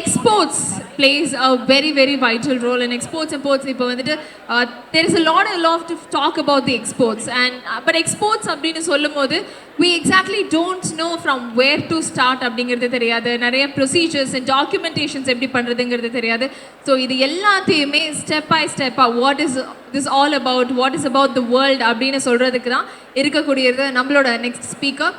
exports plays a very very vital role in exports imports. இப்போ வந்துட்டு there is a lot to talk about the exports and but exports அப்படினு சொல்லும்போது we exactly don't know from where to start அப்படிங்கிறது தெரியாது. நிறைய procedures and documentations எப்படி பண்றதுங்கிறது தெரியாது. ஸோ இது எல்லாத்தையுமே step by step what is this all about, what is about the world அப்படின்னு சொல்றதுக்கு தான் இருக்கக்கூடியது நம்மளோட next speaker.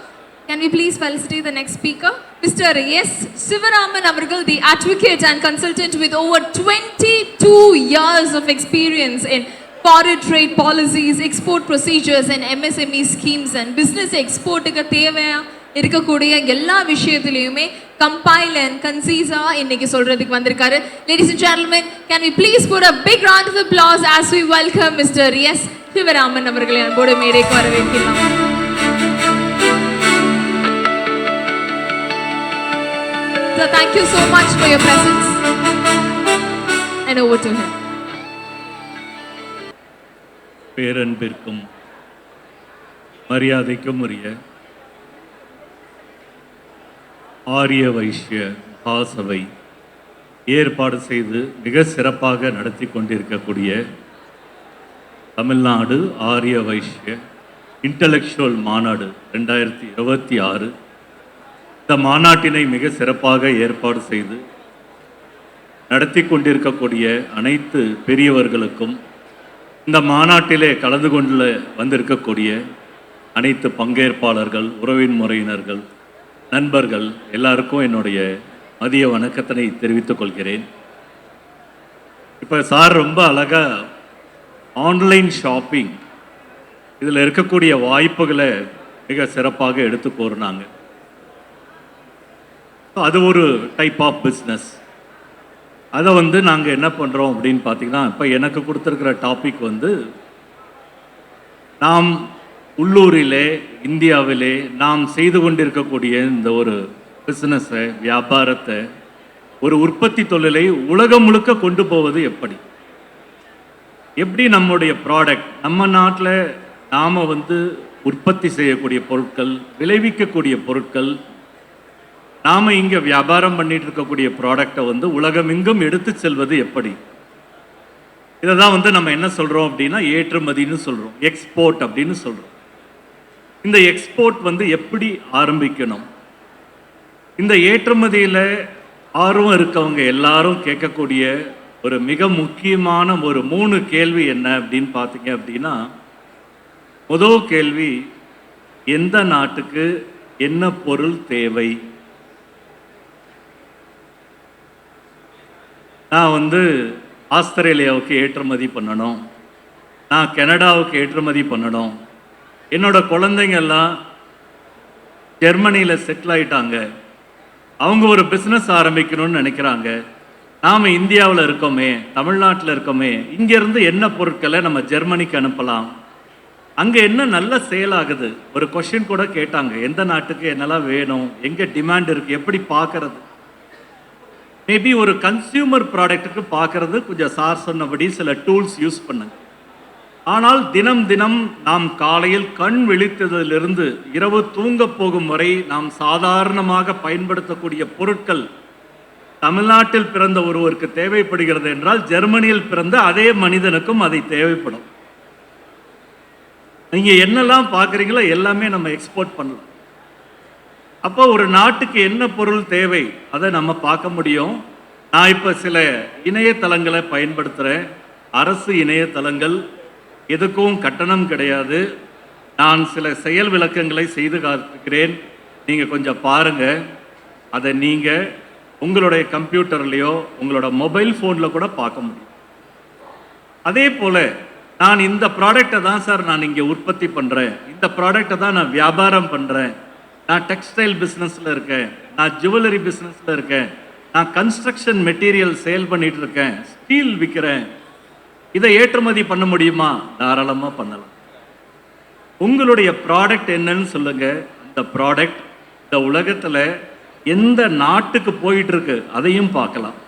Can we please felicitate the next speaker? Mr. S. Sivaraman Avargal, the advocate and consultant with over 22 years of experience in foreign trade policies, export procedures and MSME schemes and business export க்கு தேவையா இருக்கக்கூடிய எல்லா விஷயத்திலயுமே compile and concise இன்னைக்கு சொல்றதுக்கு வந்திருக்காரு. Ladies and gentlemen, can we please put a big round of applause as we welcome Mr. S. Sivaraman அவர்களை அன்போடு மேடைக்கு வரவேற்கிறோம். So thank you so much for your presence and over to him. பேரன்பிற்கும் மரியாதைக்கும் உரிய ஆரிய வைஷ்ய மகாசபை ஏற்பாடு செய்து மிக சிறப்பாக நடத்தி கொண்டிருக்கக்கூடிய தமிழ்நாடு ஆரிய வைஷ்ய இன்டலெக்சுவல் மாநாடு 2026 இந்த மாநாட்டினை மிக சிறப்பாக ஏற்பாடு செய்து நடத்தி கொண்டிருக்கக்கூடிய அனைத்து பெரியவர்களுக்கும் இந்த மாநாட்டிலே கலந்து கொண்டு வந்திருக்கக்கூடிய அனைத்து பங்கேற்பாளர்கள், உறவின் முறையினர்கள், நண்பர்கள் எல்லாருக்கும் என்னுடைய மதிய வணக்கத்தினை தெரிவித்துக் கொள்கிறேன். இப்போ சார் ரொம்ப அழகாக ஆன்லைன் ஷாப்பிங் இதில் இருக்கக்கூடிய வாய்ப்புகளை மிக சிறப்பாக எடுத்து கூறினாங்க. அது ஒரு டைப் ஆஃப் பிஸ்னஸ். அதை நாங்கள் என்ன பண்ணுறோம் அப்படின்னு பார்த்தீங்கன்னா, இப்போ எனக்கு கொடுத்துருக்கிற டாபிக் நாம் உள்ளூரிலே இந்தியாவிலே நாம் செய்து கொண்டிருக்கக்கூடிய இந்த ஒரு பிஸ்னஸை, வியாபாரத்தை, ஒரு உற்பத்தி தொழிலை உலகம் முழுக்க கொண்டு போவது எப்படி நம்முடைய ப்ராடக்ட் நம்ம நாட்டில் நாம் உற்பத்தி செய்யக்கூடிய பொருட்கள், விளைவிக்கக்கூடிய பொருட்கள், நாம் இங்கே வியாபாரம் பண்ணிட்டு இருக்கக்கூடிய ப்ராடக்டை உலகமெங்கும் எடுத்து செல்வது எப்படி? இதை தான் நம்ம என்ன சொல்கிறோம் அப்படின்னா ஏற்றுமதின்னு சொல்கிறோம், எக்ஸ்போர்ட் அப்படின்னு சொல்கிறோம். இந்த எக்ஸ்போர்ட் எப்படி ஆரம்பிக்கணும்? இந்த ஏற்றுமதியில் ஆர்வம் இருக்கவங்க எல்லாரும் கேட்கக்கூடிய ஒரு மிக முக்கியமான ஒரு 3 கேள்வி என்ன அப்படின்னு பார்த்தீங்க அப்படின்னா, முதல் கேள்வி, எந்த நாட்டுக்கு என்ன பொருள் தேவை? நான் ஆஸ்திரேலியாவுக்கு ஏற்றுமதி பண்ணணும், நான் கனடாவுக்கு ஏற்றுமதி பண்ணணும், என்னோட குழந்தைங்கள்லாம் ஜெர்மனியில் செட்டில் ஆகிட்டாங்க, அவங்க ஒரு பிஸ்னஸ் ஆரம்பிக்கணும்னு நினைக்கிறாங்க, நாம் இந்தியாவில் இருக்கோமே, தமிழ்நாட்டில் இருக்கோமே, இங்கேருந்து என்ன பொருட்களை நம்ம ஜெர்மனிக்கு அனுப்பலாம், அங்கே என்ன நல்ல சேல் ஆகுது? ஒரு கொஷின் கூட கேட்டாங்க, எந்த நாட்டுக்கு என்னெல்லாம் வேணும், எங்கே டிமாண்ட் இருக்குது, எப்படி பார்க்கறது? மேபி ஒரு கன்சியூமர் ப்ராடக்ட்டுக்கு பார்க்கறது கொஞ்சம் சார் சொன்னபடி சில டூல்ஸ் யூஸ் பண்ணுங்க. ஆனால் தினம் தினம் நாம் காலையில் கண் விழித்ததிலிருந்து இரவு தூங்க போகும் வரை நாம் சாதாரணமாக பயன்படுத்தக்கூடிய பொருட்கள் தமிழ்நாட்டில் பிறந்த ஒருவருக்கு தேவைப்படுகிறது என்றால் ஜெர்மனியில் பிறந்த அதே மனிதனுக்கும் அதை தேவைப்படும். நீங்கள் என்னெல்லாம் பார்க்குறீங்களோ எல்லாமே நம்ம எக்ஸ்போர்ட் பண்ணலாம். அப்போ ஒரு நாட்டுக்கு என்ன பொருள் தேவை அதை நம்ம பார்க்க முடியும். நான் இப்போ சில இணையதளங்களை பயன்படுத்துகிறேன், அரசு இணையதளங்கள், எதுக்கும் கட்டணம் கிடையாது. நான் சில செயல் விளக்கங்களை செய்து காட்டுகிறேன், நீங்கள் கொஞ்சம் பாருங்கள். அதை நீங்கள் உங்களுடைய கம்ப்யூட்டர்லேயோ உங்களோட மொபைல் ஃபோனில் கூட பார்க்க முடியும். அதே போல் நான் இந்த ப்ராடக்டை தான் சார் நான் இங்கே உற்பத்தி பண்ணுறேன், இந்த ப்ராடக்டை தான் நான் வியாபாரம் பண்ணுறேன், நான் டெக்ஸ்டைல் பிஸ்னஸில் இருக்கேன், நான் ஜுவல்லரி பிஸ்னஸில் இருக்கேன், நான் கன்ஸ்ட்ரக்ஷன் மெட்டீரியல் சேல் பண்ணிகிட்டு இருக்கேன், ஸ்டீல் விற்கிறேன், இதை ஏற்றுமதி பண்ண முடியுமா? தாராளமாக பண்ணலாம். உங்களுடைய ப்ராடக்ட் என்னன்னு சொல்லுங்கள். அந்த ப்ராடக்ட் இந்த உலகத்தில் எந்த நாட்டுக்கு போயிட்டுருக்கு அதையும் பார்க்கலாம்.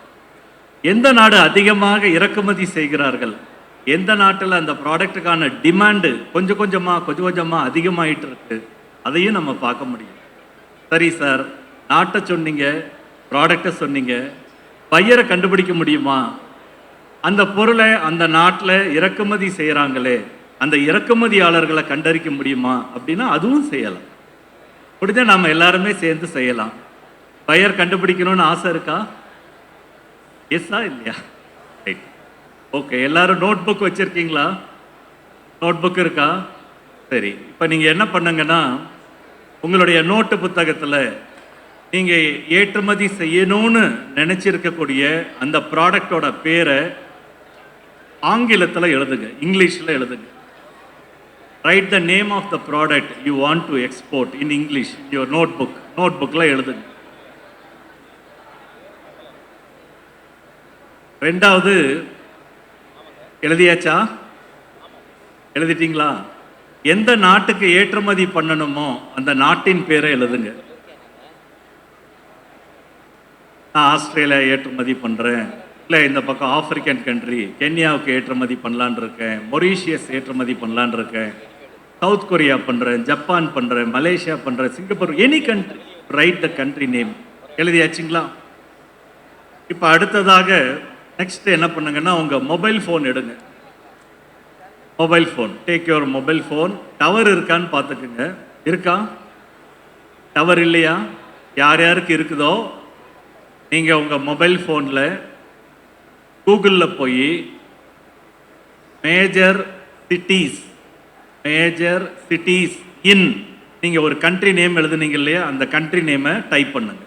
எந்த நாடு அதிகமாக இறக்குமதி செய்கிறார்கள், எந்த நாட்டில் அந்த ப்ராடக்ட்டுக்கான டிமாண்டு கொஞ்சம் கொஞ்சமாக அதிகமாகிட்டு இருக்கு, அதையும் நம்ம பார்க்க முடியும். சரி சார், நாட்டை சொன்னீங்க, ப்ராடக்டை சொன்னீங்க, பையரை கண்டுபிடிக்க முடியுமா? அந்த பொருளை அந்த நாட்டில் இறக்குமதி செய்கிறாங்களே அந்த இறக்குமதியாளர்களை கண்டறிக்க முடியுமா அப்படின்னா அதுவும் செய்யலாம். முடிஞ்சா நாம் எல்லாருமே சேர்ந்து செய்யலாம். பையர் கண்டுபிடிக்கணும்னு ஆசை இருக்கா? எஸ்ஸா இல்லையா? Right, okay. எல்லாரும் நோட் புக் வச்சுருக்கீங்களா? நோட் புக் இருக்கா? சரி, இப்போ நீங்கள் என்ன பண்ணுங்கன்னா உங்களுடைய நோட்டு புத்தகத்தில் நீங்கள் ஏற்றுமதி செய்யணும்னு நினச்சிருக்கக்கூடிய அந்த ப்ராடக்டோட பேரை ஆங்கிலத்தில் எழுதுங்க, இங்கிலீஷில் எழுதுங்க. Write the name of the product you want to export in English your note புக்கில் எழுதுங்க. ரெண்டாவது, எழுதியாச்சா? எழுதிட்டீங்களா? எந்த நாட்டுக்கு ஏற்றுமதி பண்ணணுமோ அந்த நாட்டின் பேரை எழுதுங்க. நான் ஆஸ்திரேலியா ஏற்றுமதி பண்ணுறேன், இல்லை இந்த பக்கம் ஆப்பிரிக்கன் கண்ட்ரி கென்யாவுக்கு ஏற்றுமதி பண்ணலான் இருக்கேன், மொரீஷியஸ் ஏற்றுமதி பண்ணலான் இருக்கேன், சவுத் கொரியா பண்ணுறேன், ஜப்பான் பண்ணுறேன், மலேசியா பண்ணுறேன், Singapore, any country. Right the country name. எழுதியாச்சுங்களா? இப்போ அடுத்ததாக நெக்ஸ்ட் என்ன பண்ணுங்கன்னா உங்கள் மொபைல் ஃபோன் எடுங்க. Mobile phone, take your mobile phone. Tower இருக்கான்னு பார்த்துக்குங்க. இருக்கா? டவர் இல்லையா? யார் யாருக்கு இருக்குதோ நீங்கள் உங்கள் மொபைல் ஃபோனில் கூகுளில் போய் மேஜர் சிட்டிஸ் இன் நீங்கள் ஒரு கண்ட்ரி நேம் எழுதுனீங்க இல்லையா, அந்த கண்ட்ரி நேமை டைப் பண்ணுங்க.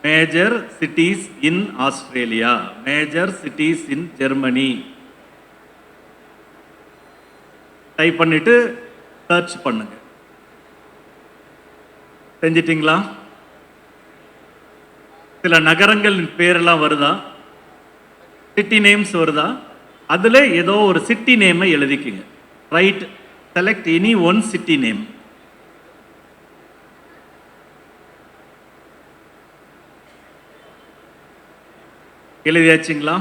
Major cities in Australia, major cities in Germany type பண்ணிட்டு சர்ச் பண்ணுங்க. செஞ்சிட்டிங்களா? சில நகரங்களின் பேரெல்லாம் வருதா? சிட்டி நேம்ஸ் வருதா? அதில் ஏதோ ஒரு சிட்டி நேமை எழுதிக்குங்க. Right, select any one city name. எழுதியாச்சுங்களா?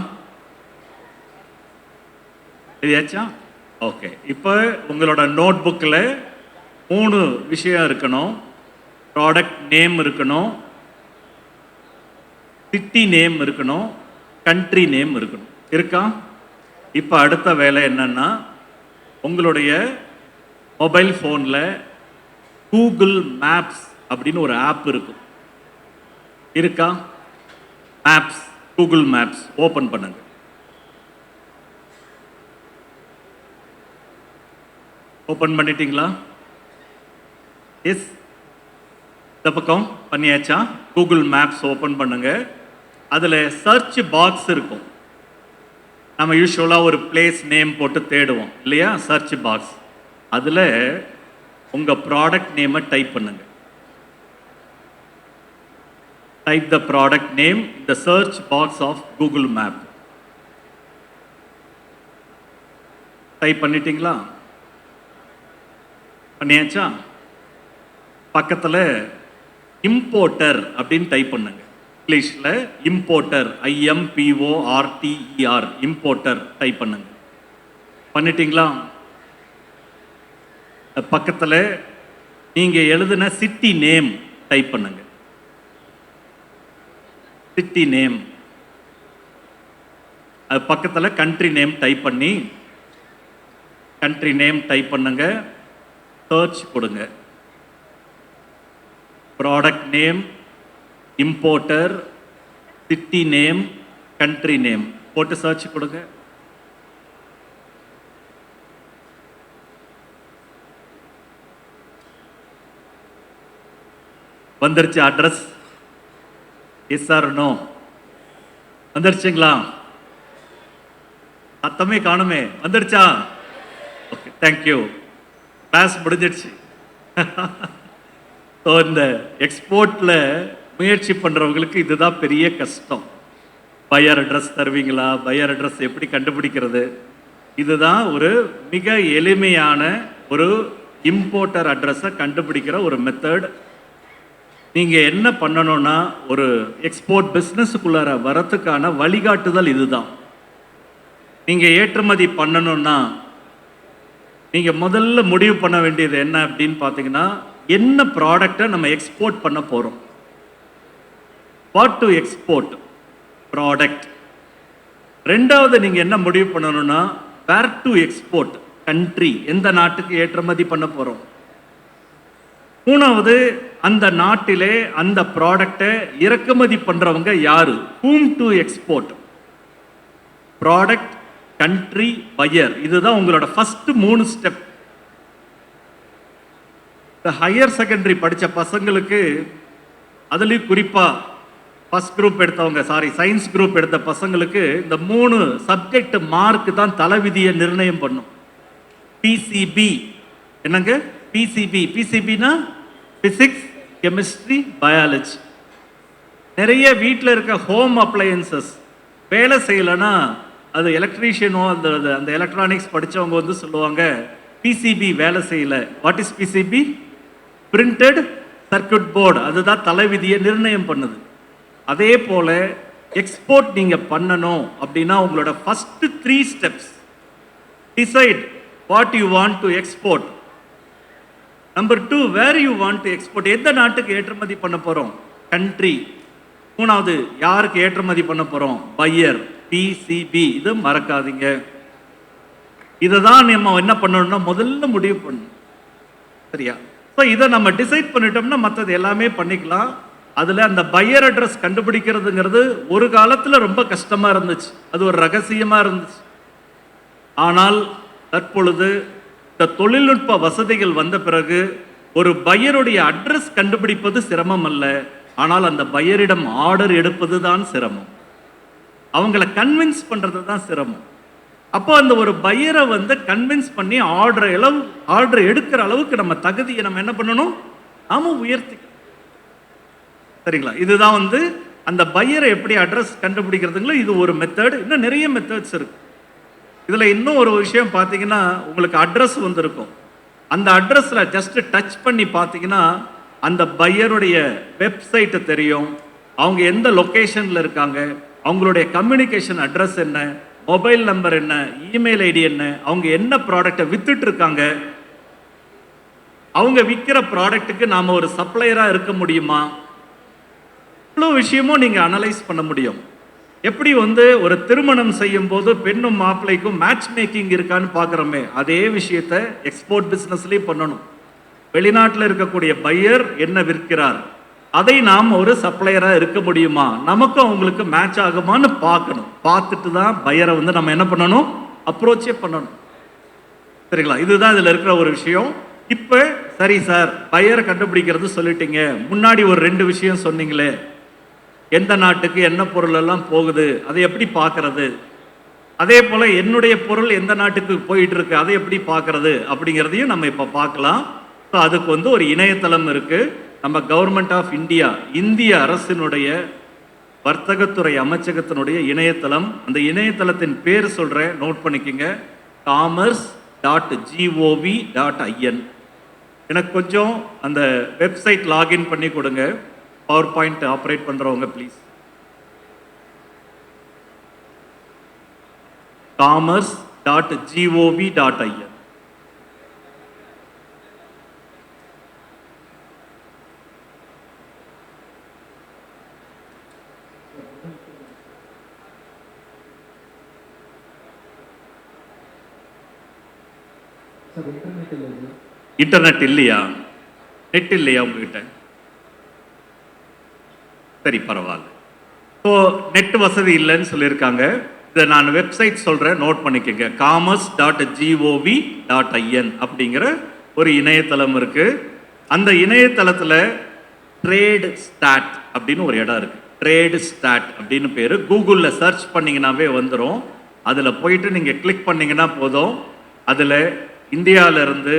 எழுதியாச்சா? ஓகே. இப்போ உங்களோட நோட் புக்கில் 3 விஷயம் இருக்கணும். ப்ராடக்ட் நேம் இருக்கணும், சிட்டி நேம் இருக்கணும், கண்ட்ரி நேம் இருக்கணும். இருக்கா? இப்போ அடுத்த வேலை என்னன்னா உங்களுடைய மொபைல் ஃபோனில் கூகுள் மேப்ஸ் அப்படின்னு ஒரு ஆப் இருக்கும். இருக்கா? மேப்ஸ், கூகுள் மேப்ஸ் ஓப்பன் பண்ணுங்க. ஓப்பன் பண்ணிட்டீங்களா? எஸ், இந்த பக்கம் பண்ணியாச்சா? கூகுள் மேப்ஸ் ஓப்பன் பண்ணுங்க. அதில் சர்ச் பாக்ஸ் இருக்கும். நம்ம யூஸ்வலாக ஒரு பிளேஸ் நேம் போட்டு தேடுவோம் இல்லையா, சர்ச் பாக்ஸ். அதில் உங்கள் ப்ராடக்ட் நேமை டைப் பண்ணுங்க. Type the product name the search box of Google map. டைப் பண்ணிட்டீங்களா? பண்ணியாச்சா? பக்கத்தில் இம்போர்ட்டர் அப்படின்னு டைப் பண்ணுங்க. இங்கிலீஷில் இம்போர்ட்டர், IMPORTER, இம்போர்ட்டர் டைப் பண்ணுங்க. பண்ணிட்டீங்களா? பக்கத்தில் நீங்கள் எழுதின சிட்டி நேம் டைப் பண்ணுங்க. City name. அது பக்கத்தில் கண்ட்ரி நேம் டைப் பண்ணி கண்ட்ரி நேம் டைப் பண்ணுங்க. சர்ச் கொடுங்க. Product name, importer, city name, country name போட்டு சர்ச் கொடுங்க. வந்துருச்சு அட்ரஸ்? Yes or no? வந்துருச்சுங்களா? அத்தமே காணுமே. வந்துருச்சா? Okay, thank you. கிளாஸ் முடிஞ்சிடுச்சு. ஸோ இந்த எக்ஸ்போர்ட்டில் முயற்சி பண்ணுறவங்களுக்கு இதுதான் பெரிய கஷ்டம். பையர் அட்ரஸ் தருவீங்களா? பையர் அட்ரஸ் எப்படி கண்டுபிடிக்கிறது? இதுதான் ஒரு மிக எளிமையான ஒரு இம்போர்ட்டர் அட்ரஸை கண்டுபிடிக்கிற ஒரு மெத்தட். நீங்கள் என்ன பண்ணணும்னா ஒரு எக்ஸ்போர்ட் பிஸ்னஸுக்குள்ளார வரத்துக்கான வழிகாட்டுதல் இதுதான். நீங்கள் ஏற்றுமதி பண்ணணும்னா நீங்கள் முதல்ல முடிவு பண்ண வேண்டியது என்ன அப்படின்னு பார்த்தீங்கன்னா, என்ன ப்ராடக்டை நம்ம எக்ஸ்போர்ட் பண்ண போகிறோம். What to export. ப்ராடக்ட். ரெண்டாவது நீங்க என்ன முடிவு பண்ணணும்னா வேர் டு எக்ஸ்போர்ட், கண்ட்ரி, எந்த நாட்டுக்கு ஏற்றுமதி பண்ண போறோம். மூணாவது அந்த நாட்டிலே அந்த ப்ராடக்டை இறக்குமதி பண்றவங்க யாரு, whom to export. Product, country, buyer, இதுதான் உங்களோட ஃபர்ஸ்ட் 3 ஸ்டெப். ஹையர் செகண்டரி படிச்ச பசங்களுக்கு, அதுலயும் குறிப்பா ஃபர்ஸ்ட் குரூப் எடுத்தவங்க, சயின்ஸ் குரூப் எடுத்த பசங்களுக்கு இந்த 3 சப்ஜெக்ட் மார்க் தான் தலைவிதியை நிர்ணயம் பண்ணும். பிசிபி என்னங்க, பிசிபினா பிசிக்ஸ், கெமிஸ்ட்ரி, பயாலஜி. நிறைய வீட்டில் இருக்க ஹோம் அப்ளையன்சஸ் வேலை செய்யலைன்னா அது எலக்ட்ரீஷியனோ அந்த எலக்ட்ரானிக்ஸ் படித்தவங்க வந்து சொல்லுவாங்க பிசிபி வேலை செய்யல. What is PCB? Printed circuit board. அதுதான் தலைவிதியை நிர்ணயம் பண்ணுது. அதே போல எக்ஸ்போர்ட் நீங்க பண்ணணும் அப்படின்னா உங்களோட first 3 steps. Decide what you want to export. Number 2, where you want to export, எந்த நாட்டுக்கு ஏற்றுமதி பண்ண போறோம், கண்ட்ரி. மூணாவது யாருக்கு ஏற்றுமதி பண்ண போறோம், பையர், பிசிபி. இது மறக்காதீங்க. இதை தான் நம்ம என்ன பண்ணணும்னா முதல்ல முடிவு பண்ணணும். சரியா? ஸோ இதை நம்ம டிசைட் பண்ணிட்டோம்னா மற்றது எல்லாமே பண்ணிக்கலாம். அதில் அந்த பையர் அட்ரஸ் கண்டுபிடிக்கிறதுங்கிறது ஒரு காலத்தில் ரொம்ப கஷ்டமாக இருந்துச்சு, அது ஒரு ரகசியமாக இருந்துச்சு. ஆனால் தற்பொழுது இந்த தொழில்நுட்ப வசதிகள் வந்த பிறகு ஒரு பையருடைய அட்ரஸ் கண்டுபிடிப்பது சிரமம் அல்ல, ஆனால் அந்த பையரிடம் ஆர்டர் எடுப்பது தான் சிரமம். அவங்கள கன்வின்ஸ் பண்ணுறது தான் சிரமம். அப்போ அந்த ஒரு பையரை வந்து கன்வின்ஸ் பண்ணி ஆர்டர் எடுக்கிற அளவுக்கு நம்ம தகுதியை நம்ம என்ன பண்ணணும், நாம உயர்த்தி. சரிங்களா? இதுதான் வந்து அந்த பையரை எப்படி அட்ரஸ் கண்டுபிடிக்கிறதுங்களோ இது ஒரு மெத்தட். இன்னும் நிறைய மெத்தட்ஸ் இருக்கு. இதுல இன்னும் ஒரு விஷயம் பார்த்தீங்கன்னா, உங்களுக்கு அட்ரஸ் வந்திருக்கும். அந்த அட்ரஸ்ல ஜஸ்ட் டச் பண்ணி பார்த்தீங்கன்னா அந்த பையருடைய வெப்சைட் தெரியும், அவங்க எந்த லொகேஷன்ல இருக்காங்க, அவங்களுடைய கம்யூனிகேஷன் அட்ரஸ் என்ன, மொபைல் நம்பர் என்ன, இமெயில் ஐடி என்ன, அவங்க என்ன ப்ராடக்டை வித்துட்டு இருக்காங்க, அவங்க விற்கிற ப்ராடக்ட்டுக்கு நாம ஒரு சப்ளையரா இருக்க முடியுமா, இவ்வளோ விஷயமும் நீங்க அனலைஸ் பண்ண முடியும். எப்படி வந்து ஒரு திருமணம் செய்யும் போது பெண்ணும் மாப்பிள்ளைக்கும் மேட்ச் மேக்கிங் இருக்கான்னு பார்க்குறோமே, அதே விஷயத்த எக்ஸ்போர்ட் பிஸ்னஸ்லேயும் பண்ணணும். வெளிநாட்டில் இருக்கக்கூடிய பையர் என்ன விற்கிறார், அதை நாம் ஒரு சப்ளையராக இருக்க முடியுமா, நமக்கும் அவங்களுக்கு மேட்ச் ஆகுமான்னு பார்க்கணும். பார்த்துட்டு தான் பையரை வந்து நம்ம என்ன பண்ணணும், அப்ரோச்சே பண்ணணும். சரிங்களா? இதுதான் இதில் இருக்கிற ஒரு விஷயம். இப்போ சரி சார், பையரை கண்டுபிடிக்கிறது சொல்லிட்டீங்க, முன்னாடி ஒரு 2 விஷயம் சொன்னீங்களே, எந்த நாட்டுக்கு என்ன பொருள் எல்லாம் போகுது, அதை எப்படி பார்க்கறது, அதே போல என்னுடைய பொருள் எந்த நாட்டுக்கு போயிட்டு இருக்கு அதை எப்படி பார்க்கறது அப்படிங்கிறதையும் நம்ம இப்போ பார்க்கலாம். ஸோ அதுக்கு வந்து ஒரு இணையதளம் இருக்கு. நம்ம கவர்மெண்ட் ஆஃப் இந்தியா, இந்திய அரசினுடைய வர்த்தகத்துறை அமைச்சகத்தினுடைய இணையதளம். அந்த இணையதளத்தின் பேர் சொல்றேன், நோட் பண்ணிக்கங்க. commerce.gov.in. எனக்கு கொஞ்சம் அந்த வெப்சைட் லாகின் பண்ணி கொடுங்க. பவர் பாயிண்ட் ஆப்ரேட் பண்றவங்க ப்ளீஸ். commerce.gov.in. இன்டர்நெட் இல்லையா, நெட் இல்லையா உங்ககிட்ட? சரி, பரவாயில்ல. ஸோ நெட் வசதி இல்லைன்னு சொல்லியிருக்காங்க. இதை நான் வெப்சைட் சொல்கிறேன், நோட் பண்ணிக்கோங்க. commerce.gov.in அப்படிங்கிற ஒரு இணையதளம் இருக்குது. அந்த இணையதளத்தில் ட்ரேட் ஸ்டாட் அப்படின்னு ஒரு இடம் இருக்குது. ட்ரேட் ஸ்டாட் அப்படின்னு பேர். கூகுளில் சர்ச் பண்ணிங்கன்னாவே வந்துடும். அதில் போயிட்டு நீங்கள் கிளிக் பண்ணிங்கன்னா போதும். அதில் இந்தியாவிலிருந்து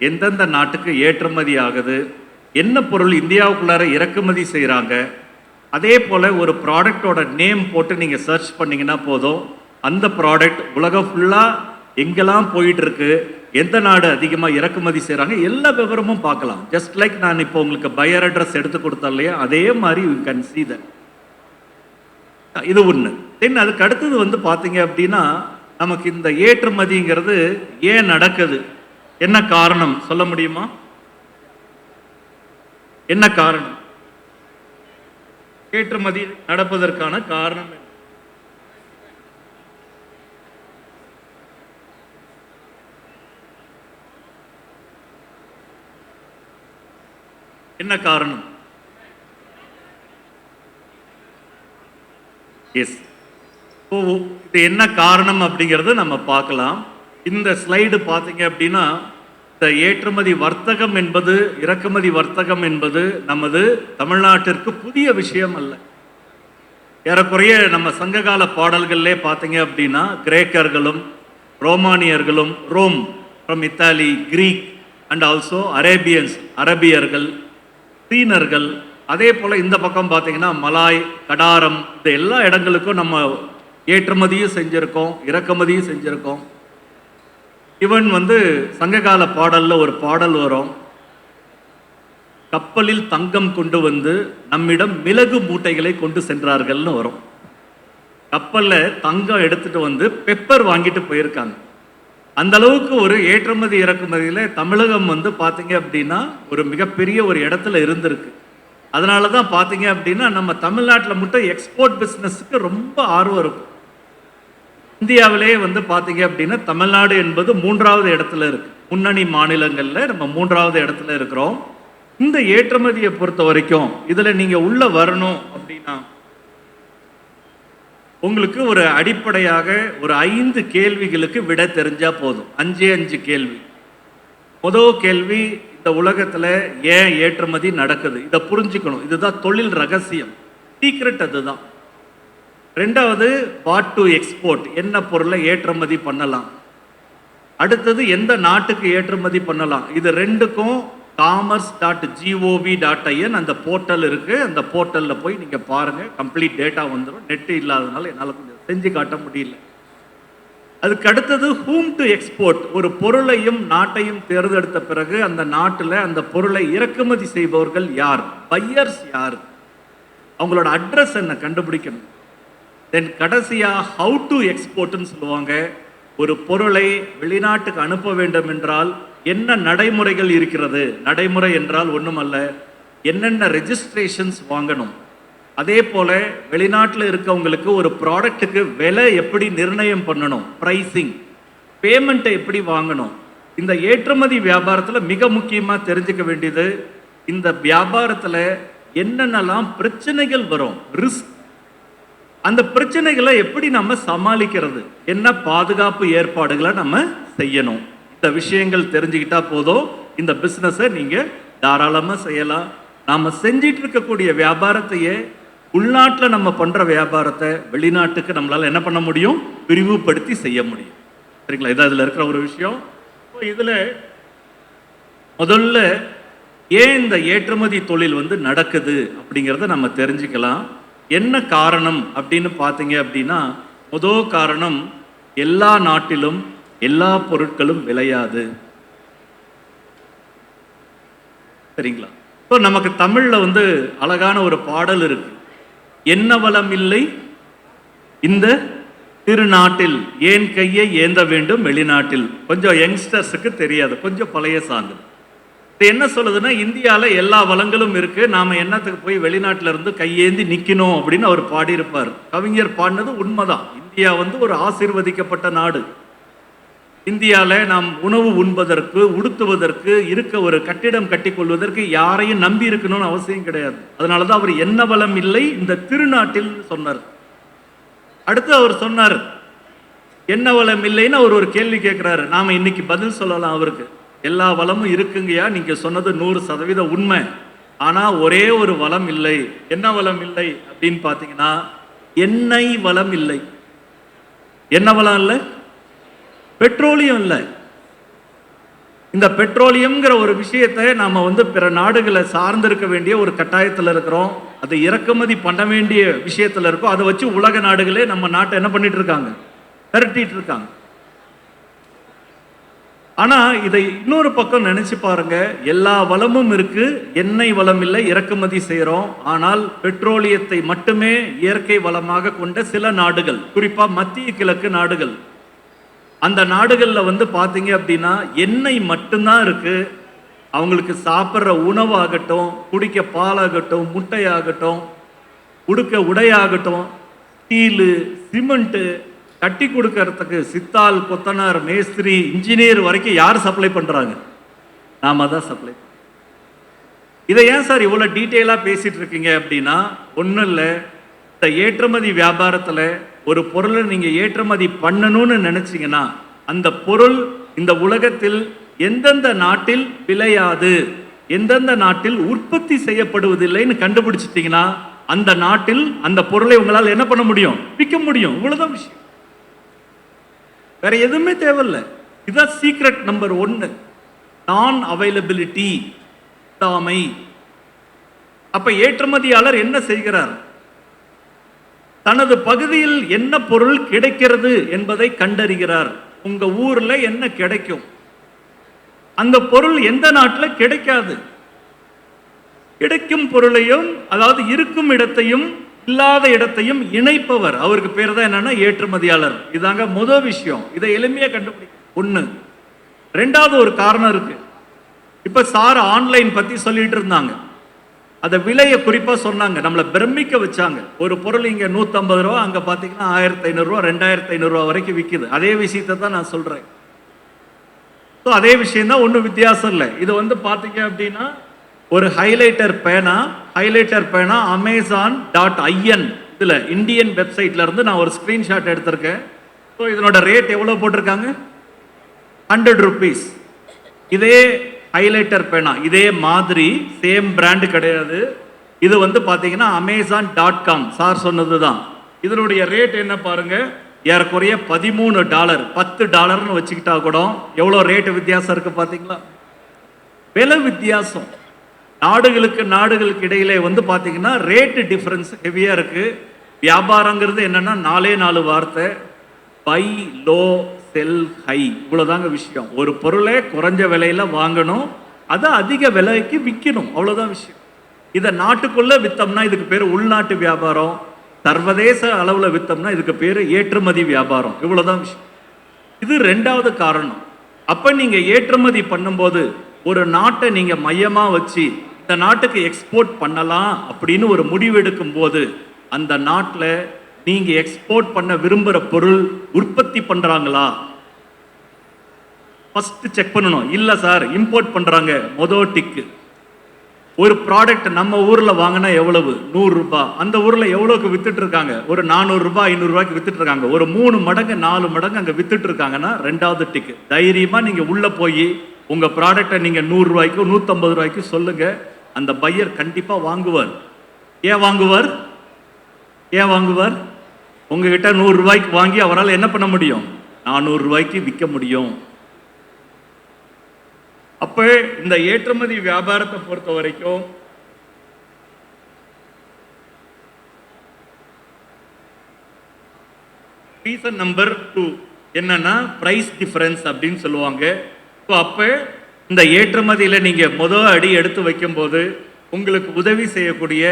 எந்தெந்த நாட்டுக்கு ஏற்றுமதி ஆகுது, என்ன பொருள் இந்தியாவுக்குள்ளார இறக்குமதி செய்கிறாங்க, அதே போல் ஒரு ப்ராடக்டோட நேம் போட்டு நீங்கள் சர்ச் பண்ணிங்கன்னா போதும். அந்த ப்ராடக்ட் உலகம் ஃபுல்லாக எங்கெல்லாம் போயிட்டுருக்கு, எந்த நாடு அதிகமாக இறக்குமதி செய்கிறாங்க, எல்லா விவரமும் பார்க்கலாம். ஜஸ்ட் லைக் நான் இப்போ உங்களுக்கு பையர் அட்ரஸ் எடுத்து கொடுத்தேன் இல்லையா, அதே மாதிரி யூ கேன் see that. இது ஒன்று. தென் அதுக்கு அடுத்தது வந்து பார்த்தீங்க அப்படின்னா, நமக்கு இந்த ஏற்றுமதிங்கிறது ஏன் நடக்குது, என்ன காரணம் சொல்ல முடியுமா? என்ன காரணம்? ஏற்றுமதி நடப்பதற்கான காரணம் என்ன? என்ன காரணம்? எஸ், இது என்ன காரணம் அப்படிங்கிறது நம்ம பார்க்கலாம். இந்த ஸ்லைடு பார்த்தீங்க அப்படின்னா, இந்த ஏற்றுமதி வர்த்தகம் என்பது, இறக்குமதி வர்த்தகம் என்பது நமது தமிழ்நாட்டிற்கு புதிய விஷயம் அல்ல. ஏறக்குறைய நம்ம சங்ககால பாடல்கள்லே பார்த்தீங்க அப்படின்னா, கிரேக்கர்களும் ரோமானியர்களும், Rome from Italy, Greek and also Arabians, அரபியர்கள், சீனர்கள், அதே போல் இந்த பக்கம் பார்த்தீங்கன்னா மலாய், கடாரம், இந்த எல்லா இடங்களுக்கும் நம்ம ஏற்றுமதியும் செஞ்சுருக்கோம், இறக்குமதியும் செஞ்சுருக்கோம். இவன் சங்ககால பாடல்ல ஒரு பாடல் வரும், கப்பலில் தங்கம் கொண்டு வந்து நம்மிடம் மிளகு மூட்டைகளை கொண்டு சென்றார்கள்னு வரும். கப்பல்ல தங்கம் எடுத்துட்டு வந்து பெப்பர் வாங்கிட்டு போயிருக்காங்க. அந்த அளவுக்கு ஒரு ஏற்றுமதி இறக்குமதியில தமிழகம் பார்த்தீங்க அப்படின்னா ஒரு மிகப்பெரிய ஒரு இடத்துல இருந்திருக்கு. அதனால தான் பார்த்தீங்க அப்படின்னா நம்ம தமிழ்நாட்டில் மட்டும் எக்ஸ்போர்ட் பிஸ்னஸுக்கு ரொம்ப ஆர்வம் இருக்கும். இந்தியாவிலே பார்த்தீங்க அப்படின்னா தமிழ்நாடு என்பது 3வது இடத்துல இருக்கு. முன்னணி மாநிலங்களில் நம்ம 3வது இடத்துல இருக்கிறோம். இந்த ஏற்றுமதியை பொறுத்த வரைக்கும் இதில் நீங்கள் உள்ள வரணும் அப்படின்னா உங்களுக்கு ஒரு அடிப்படையாக ஒரு 5 கேள்விகளுக்கு விட தெரிஞ்சா போதும். 5 கேள்வி. முதல் கேள்வி, இந்த உலகத்தில் ஏன் ஏற்றுமதி நடக்குது, இதை புரிஞ்சுக்கணும். இதுதான் தொழில் ரகசியம், சீக்ரெட் அதுதான். 2வது, வாட் டு எக்ஸ்போர்ட், என்ன பொருளை ஏற்றுமதி பண்ணலாம். அடுத்தது, எந்த நாட்டுக்கு ஏற்றுமதி பண்ணலாம். இது 2க்கும் commerce.gov.in அந்த போர்ட்டல் இருக்கு. அந்த போர்ட்டலில் போய் நீங்கள் பாருங்கள், கம்ப்ளீட் டேட்டா வந்துடும். நெட்டு இல்லாதனால என்னால் கொஞ்சம் செஞ்சு காட்ட முடியல. அதுக்கு அடுத்தது, whom to export, ஒரு பொருளையும் நாட்டையும் தேர்ந்தெடுத்த பிறகு அந்த நாட்டில் அந்த பொருளை இறக்குமதி செய்பவர்கள் யார், பையர்ஸ் யார், அவங்களோட அட்ரஸ் என்ன கண்டுபிடிக்கணும். தென் கடைசியாக ஹவு டு எக்ஸ்போர்ட்னு சொல்லுவாங்க. ஒரு பொருளை வெளிநாட்டுக்கு அனுப்ப வேண்டும் என்றால் என்ன நடைமுறைகள் இருக்கிறது. நடைமுறை என்றால் ஒன்றுமல்ல, என்னென்ன ரெஜிஸ்ட்ரேஷன்ஸ் வாங்கணும். அதே போல் வெளிநாட்டில் இருக்கவங்களுக்கு ஒரு ப்ராடக்ட்டுக்கு விலை எப்படி நிர்ணயம் பண்ணணும், ப்ரைஸிங், பேமெண்ட்டை எப்படி வாங்கணும். இந்த ஏற்றுமதி வியாபாரத்தில் மிக முக்கியமாக தெரிஞ்சுக்க வேண்டியது, இந்த வியாபாரத்தில் என்னென்னலாம் பிரச்சனைகள் வரும், ரிஸ்க், அந்த பிரச்சனைகளை எப்படி நம்ம சமாளிக்கிறது, என்ன பாதுகாப்பு ஏற்பாடுகளை நம்ம செய்யணும். இந்த விஷயங்கள் தெரிஞ்சுக்கிட்டா போதும், இந்த பிஸ்னஸை நீங்கள் தாராளமாக செய்யலாம். நாம் செஞ்சிட்டு இருக்கக்கூடிய வியாபாரத்தையே, உள்நாட்டில் நம்ம பண்ணுற வியாபாரத்தை வெளிநாட்டுக்கு நம்மளால் என்ன பண்ண முடியும், விரிவுபடுத்தி செய்ய முடியும். சரிங்களா, இதான் இதில் இருக்கிற ஒரு விஷயம். இதில் முதல்ல ஏன் இந்த ஏற்றுமதி தொழில் நடக்குது அப்படிங்கிறத நம்ம தெரிஞ்சுக்கலாம். என்ன காரணம் அப்படின்னு பார்த்தீங்க அப்படின்னா, முதல் காரணம், எல்லா நாட்டிலும் எல்லா பொருட்களும் விளையாது. சரிங்களா. இப்போ நமக்கு தமிழில் அழகான ஒரு பாடல் இருக்கு, என்ன வளம் இல்லை இந்த திருநாட்டில், ஏன் கையை ஏந்த வேண்டும் வெளிநாட்டில். கொஞ்சம் யங்ஸ்டர்ஸுக்கு தெரியாது, கொஞ்சம் பழைய சாங்கு. இது என்ன சொல்லுதுன்னா, இந்தியாவில் எல்லா வளங்களும் இருக்கு, நாம என்னத்துக்கு போய் வெளிநாட்டில இருந்து கையேந்தி நிக்கணும் அப்படின்னு அவர் பாடியிருப்பார். கவிஞர் பாடினது உண்மைதான். இந்தியா ஒரு ஆசீர்வதிக்கப்பட்ட நாடு. இந்தியாவில் நாம் உணவு உண்பதற்கு, உடுத்துவதற்கு, இருக்க ஒரு கட்டிடம் கட்டிக்கொள்வதற்கு யாரையும் நம்பி இருக்கணும்னு அவசியம் கிடையாது. அதனால தான் அவர் என்ன வளம் இல்லை இந்த திருநாட்டில் சொன்னார். அடுத்து அவர் சொன்னார், என்ன வளம் இல்லைன்னு அவர் ஒரு கேள்வி கேட்கிறாரு. நாம இன்னைக்கு பதில் சொல்லலாம் அவருக்கு. எல்லா வளமும் இருக்குங்கய்யா, நீங்க சொன்னது 100% உண்மை. ஆனா ஒரே ஒரு வளம் இல்லை. என்ன வளம் இல்லை அப்படின்னு பாத்தீங்கன்னா, எண்ணெய் வளம் இல்லை. என்ன வளம் இல்லை? பெட்ரோலியம் இல்லை. இந்த பெட்ரோலியம்ங்கிற ஒரு விஷயத்தை நாம பிற நாடுகளை சார்ந்திருக்க வேண்டிய ஒரு கட்டாயத்தில் இருக்கிறோம். அதை இறக்குமதி பண்ண வேண்டிய விஷயத்தில் இருக்கோம். அதை வச்சு உலக நாடுகளே நம்ம நாட்டை என்ன பண்ணிட்டு இருக்காங்க, விரட்டிட்டு இருக்காங்க. ஆனா இதை இன்னொரு பக்கம் நினைச்சு பாருங்க, எல்லா வளமும் இருக்கு, எண்ணெய் வளம் இல்லை, இறக்குமதி செய்யறோம். ஆனால் பெட்ரோலியத்தை மட்டுமே இயற்கை வளமாக கொண்ட சில நாடுகள், குறிப்பா மத்திய கிழக்கு நாடுகள், அந்த நாடுகள்ல பாத்தீங்க அப்படின்னா எண்ணெய் மட்டும்தான் இருக்கு. அவங்களுக்கு சாப்பிட்ற உணவாகட்டும், குடிக்க பாலாகட்டும், முட்டையாகட்டும், உடுக்க உடையாகட்டும், ஸ்டீலு, சிமெண்ட்டு கட்டி கொடுக்கறதுக்கு சித்தால், கொத்தனார், மேஸ்திரி, இன்ஜினியர் வரைக்கும் யார் சப்ளை பண்றாங்க? நாம தான் சப்ளை. இதை ஏன் சார் இவ்வளோ டீட்டெயிலாக பேசிட்டு இருக்கீங்க அப்படின்னா, ஒன்றும் இல்லை, இந்த ஏற்றுமதி வியாபாரத்தில் ஒரு பொருளை நீங்கள் ஏற்றுமதி பண்ணணும்னு நினைச்சீங்கன்னா, அந்த பொருள் இந்த உலகத்தில் எந்தெந்த நாட்டில் விளையாது, எந்தெந்த நாட்டில் உற்பத்தி செய்யப்படுவதில்லைன்னு கண்டுபிடிச்சிட்டீங்கன்னா, அந்த நாட்டில் அந்த பொருளை உங்களால் என்ன பண்ண முடியும்? விற்க முடியும். இவ்வளவுதான் விஷயம், வேற எதுவுமே தேவையில்லை. இதுதான் சீக்ரெட் நம்பர் 1, நான் அவைலபிலிட்டி, இல்லாமை. அப்ப ஏற்றுமதியாளர் என்ன செய்கிறார்? தனது பகுதியில் என்ன பொருள் கிடைக்கிறது என்பதை கண்டறிகிறார். உங்க ஊர்ல என்ன கிடைக்கும், அந்த பொருள் எந்த நாட்டில் கிடைக்காது, கிடைக்கும் பொருளையும், அதாவது இருக்கும் இடத்தையும் இல்லாத இடத்தையும் இணைப்பவர், அவருக்கு பேர் தான் என்னன்னா ஏற்றுமதியாளர். இதாங்க முதல் விஷயம். இதை எளிமையா கண்டுபிடிக்கும். 1. 2வது ஒரு காரணம் இருக்கு. இப்ப சார் ஆன்லைன் பத்தி சொல்லிட்டு இருந்தாங்க, அத விலையை குறிப்பா சொன்னாங்க, நம்மளை பிரமிக்க வச்சாங்க. ஒரு பொருள் இங்க 150 ரூபா, அங்க பாத்தீங்கன்னா 1500 ரூபா 2500 ரூபா வரைக்கும் விற்குது. அதே விஷயத்தை தான் நான் சொல்றேன். அதே விஷயம் தான், ஒன்றும் வித்தியாசம் இல்லை. இது வந்து பாத்தீங்க அப்படின்னா ஒரு ஹைலைட்டர் பேனா amazon.in இதுல இந்தியன் வெப்சைட்ல இருந்து நான் ஒரு ஸ்கிரீன்ஷாட் எடுத்திருக்கேன். ஸோ இதனோட ரேட் எவ்வளவு போட்டிருக்காங்க? 100 rupees. இதே ஹைலைட்டர் பேனா, இதே மாதிரி சேம் பிராண்ட் கிடையாது. இது வந்து பாத்தீங்கன்னா amazon.com சார் சொன்னதுதான். இதனுடைய ரேட் என்ன பாருங்க, ஏறக்குறைய $13, $10 வச்சுக்கிட்டா கூட எவ்வளவு ரேட் வித்தியாசம் இருக்கு பாத்தீங்களா? விலை வித்தியாசம் நாடுகளுக்கு இடையிலே வந்து பாத்தீங்கன்னா ரேட் டிஃபரன்ஸ் ஹெவியா இருக்கு. வியாபாரங்கிறது என்னன்னா 4 வார்த்தை, பை லோ செல் ஹை, இவ்வளவுதாங்க விஷயம். ஒரு பொருளை குறைஞ்ச விலையில வாங்கணும், அதை அதிக விலைக்கு விற்கணும், அவ்வளவுதான் விஷயம். இதை நாட்டுக்குள்ள வித்தோம்னா இதுக்கு பேரு உள்நாட்டு வியாபாரம், சர்வதேச அளவுல வித்தோம்னா இதுக்கு பேரு ஏற்றுமதி வியாபாரம், இவ்வளவுதான் விஷயம். இது 2வது காரணம். அப்ப நீங்க ஏற்றுமதி பண்ணும்போது ஒரு நாட்டை நீங்க மையமா வச்சு இந்த நாட்டுக்கு எக்ஸ்போர்ட் பண்ணலாம் அப்படின்னு ஒரு முடிவு எடுக்கும் போது, அந்த நாட்டில் நீங்க எக்ஸ்போர்ட் பண்ண விரும்புற பொருள் உற்பத்தி பண்றாங்களா ஃபர்ஸ்ட் செக் பண்ணணும். இல்ல சார் இம்போர்ட் பண்றாங்க, மொதல் டிக்கு. ஒரு ப்ராடக்ட் நம்ம ஊர்ல வாங்கினா எவ்வளவு? 100 ரூபாய். அந்த ஊர்ல எவ்வளவுக்கு வித்துட்டு இருக்காங்க? ஒரு 400 ரூபாய் 500 ரூபாய்க்கு வித்துட்டு இருக்காங்க. ஒரு 3 மடங்கு 4 மடங்கு அங்க வித்துட்டு இருக்காங்கன்னா 2வது டிக்கு. தைரியமா நீங்க உள்ள போய் உங்க ப்ராடக்டை நீங்க 100 ரூபாய்க்கு 150 ரூபாய்க்கு சொல்லுங்க, அந்த பையர் கண்டிப்பா வாங்குவார். ஏன் வாங்குவார்? உங்ககிட்ட 100 ரூபாய்க்கு வாங்கி அவரால் என்ன பண்ண முடியும்? 400 ரூபாய்க்கு விற்க முடியும். அப்ப இந்த ஏற்றுமதி வியாபாரத்தை பொறுத்த வரைக்கும் ரீசன் நம்பர் 2 என்னன்னா பிரைஸ் டிஃபரன்ஸ் அப்படின்னு சொல்லுவாங்க. அப்ப இந்த ஏற்றுமதியில நீங்க முதல் அடி எடுத்து வைக்கும் போது உங்களுக்கு உதவி செய்யக்கூடிய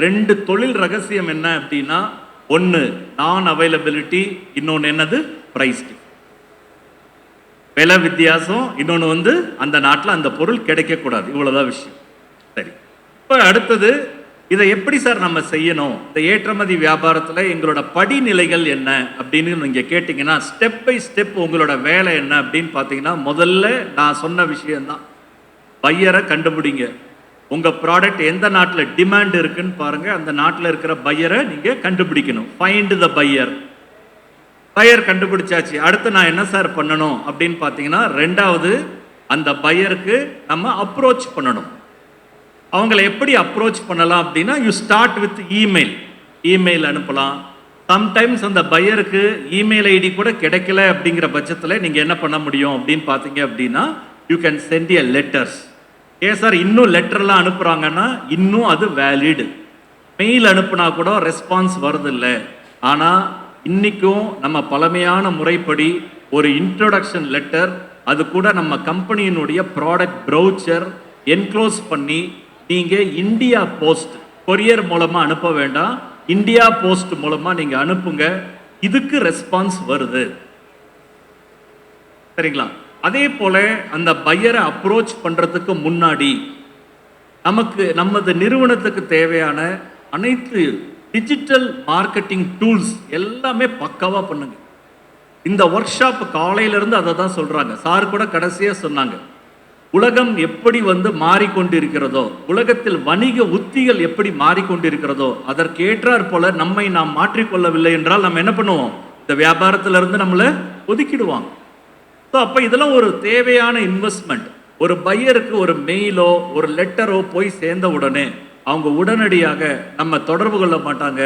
2 தொழில் ரகசியம் என்ன அப்படின்னா, 1 நான் அவைலபிலிட்டி, இன்னொன்னு என்னது? பிரைஸ். விலை வித்தியாசம், இன்னொன்னு வந்து அந்த நாட்டில் அந்த பொருள் கிடைக்க கூடாது, இவ்வளவுதான் விஷயம். சரி, இப்ப அடுத்தது இதை எப்படி சார் நம்ம செய்யணும்? இந்த ஏற்றுமதி வியாபாரத்தில் எங்களோட படிநிலைகள் என்ன அப்படின்னு நீங்க கேட்டீங்கன்னா, ஸ்டெப் பை ஸ்டெப் உங்களோட வேலை என்ன அப்படின்னு பார்த்தீங்கன்னா, முதல்ல நான் சொன்ன விஷயம்தான், பையரை கண்டுபிடிங்க. உங்க ப்ராடக்ட் எந்த நாட்டில் டிமாண்ட் இருக்குன்னு பாருங்க, அந்த நாட்டில் இருக்கிற பையரை நீங்க கண்டுபிடிக்கணும். Find the pier. பையர் கண்டுபிடிச்சாச்சு, அடுத்து நான் என்ன சார் பண்ணணும் அப்படின்னு பார்த்தீங்கன்னா, 2வது அந்த பையருக்கு நம்ம அப்ரோச் பண்ணணும். அவங்களை எப்படி அப்ரோச் பண்ணலாம் அப்படின்னா, யூ ஸ்டார்ட் வித் இமெயில் அனுப்பலாம். சம்டைம்ஸ் அந்த பையருக்கு இமெயில் ஐடி கூட கிடைக்கல அப்படிங்கிற பட்சத்தில் நீங்கள் என்ன பண்ண முடியும் அப்படின்னு பார்த்தீங்க அப்படின்னா, you can send a letters. ஏன் சார் இன்னும் லெட்டர்லாம் அனுப்புகிறாங்கன்னா, இன்னும் அது வேலிடு. மெயில் அனுப்புனா கூட ரெஸ்பான்ஸ் வருதில்லை. ஆனால் இன்னைக்கும் நம்ம பழமையான முறைப்படி ஒரு இன்ட்ரோடக்ஷன் லெட்டர், அது கூட நம்ம கம்பெனியினுடைய ப்ராடக்ட் ப்ரௌச்சர் என்க்ளோஸ் பண்ணி நீங்க இந்தியா போஸ்ட் கொரியர் மூலமா அனுப்ப வேண்டாம், இந்தியா போஸ்ட் மூலமா நீங்க அனுப்புங்க, இதுக்கு ரெஸ்பான்ஸ் வருது. சரிங்களா? அதே போல அந்த பையரை அப்ரோச் பண்றதுக்கு முன்னாடி நமது நிறுவனத்துக்கு தேவையான அனைத்து டிஜிட்டல் மார்க்கெட்டிங் டூல்ஸ் எல்லாமே பக்காவா பண்ணுங்க. இந்த ஒர்க் ஷாப் காலையில இருந்து அதை தான் சொல்றாங்க. சார் கூட கடைசியா சொன்னாங்க, உலகம் எப்படி மாறிக்கொண்டிருக்கிறதோ, உலகத்தில் வணிக உத்திகள் எப்படி மாறிக்கொண்டிருக்கிறதோ அதற்கேற்றாற் போல நம்மை நாம் மாற்றிக்கொள்ளவில்லை என்றால் நம்ம என்ன பண்ணுவோம்? இந்த வியாபாரத்திலிருந்து நம்மளை ஒதுக்கிடுவாங்க. ஸோ அப்போ இதெல்லாம் ஒரு தேவையான இன்வெஸ்ட்மெண்ட். ஒரு பையருக்கு ஒரு மெயிலோ ஒரு லெட்டரோ போய் சேர்ந்த உடனே அவங்க உடனடியாக நம்ம தொடர்பு கொள்ள மாட்டாங்க.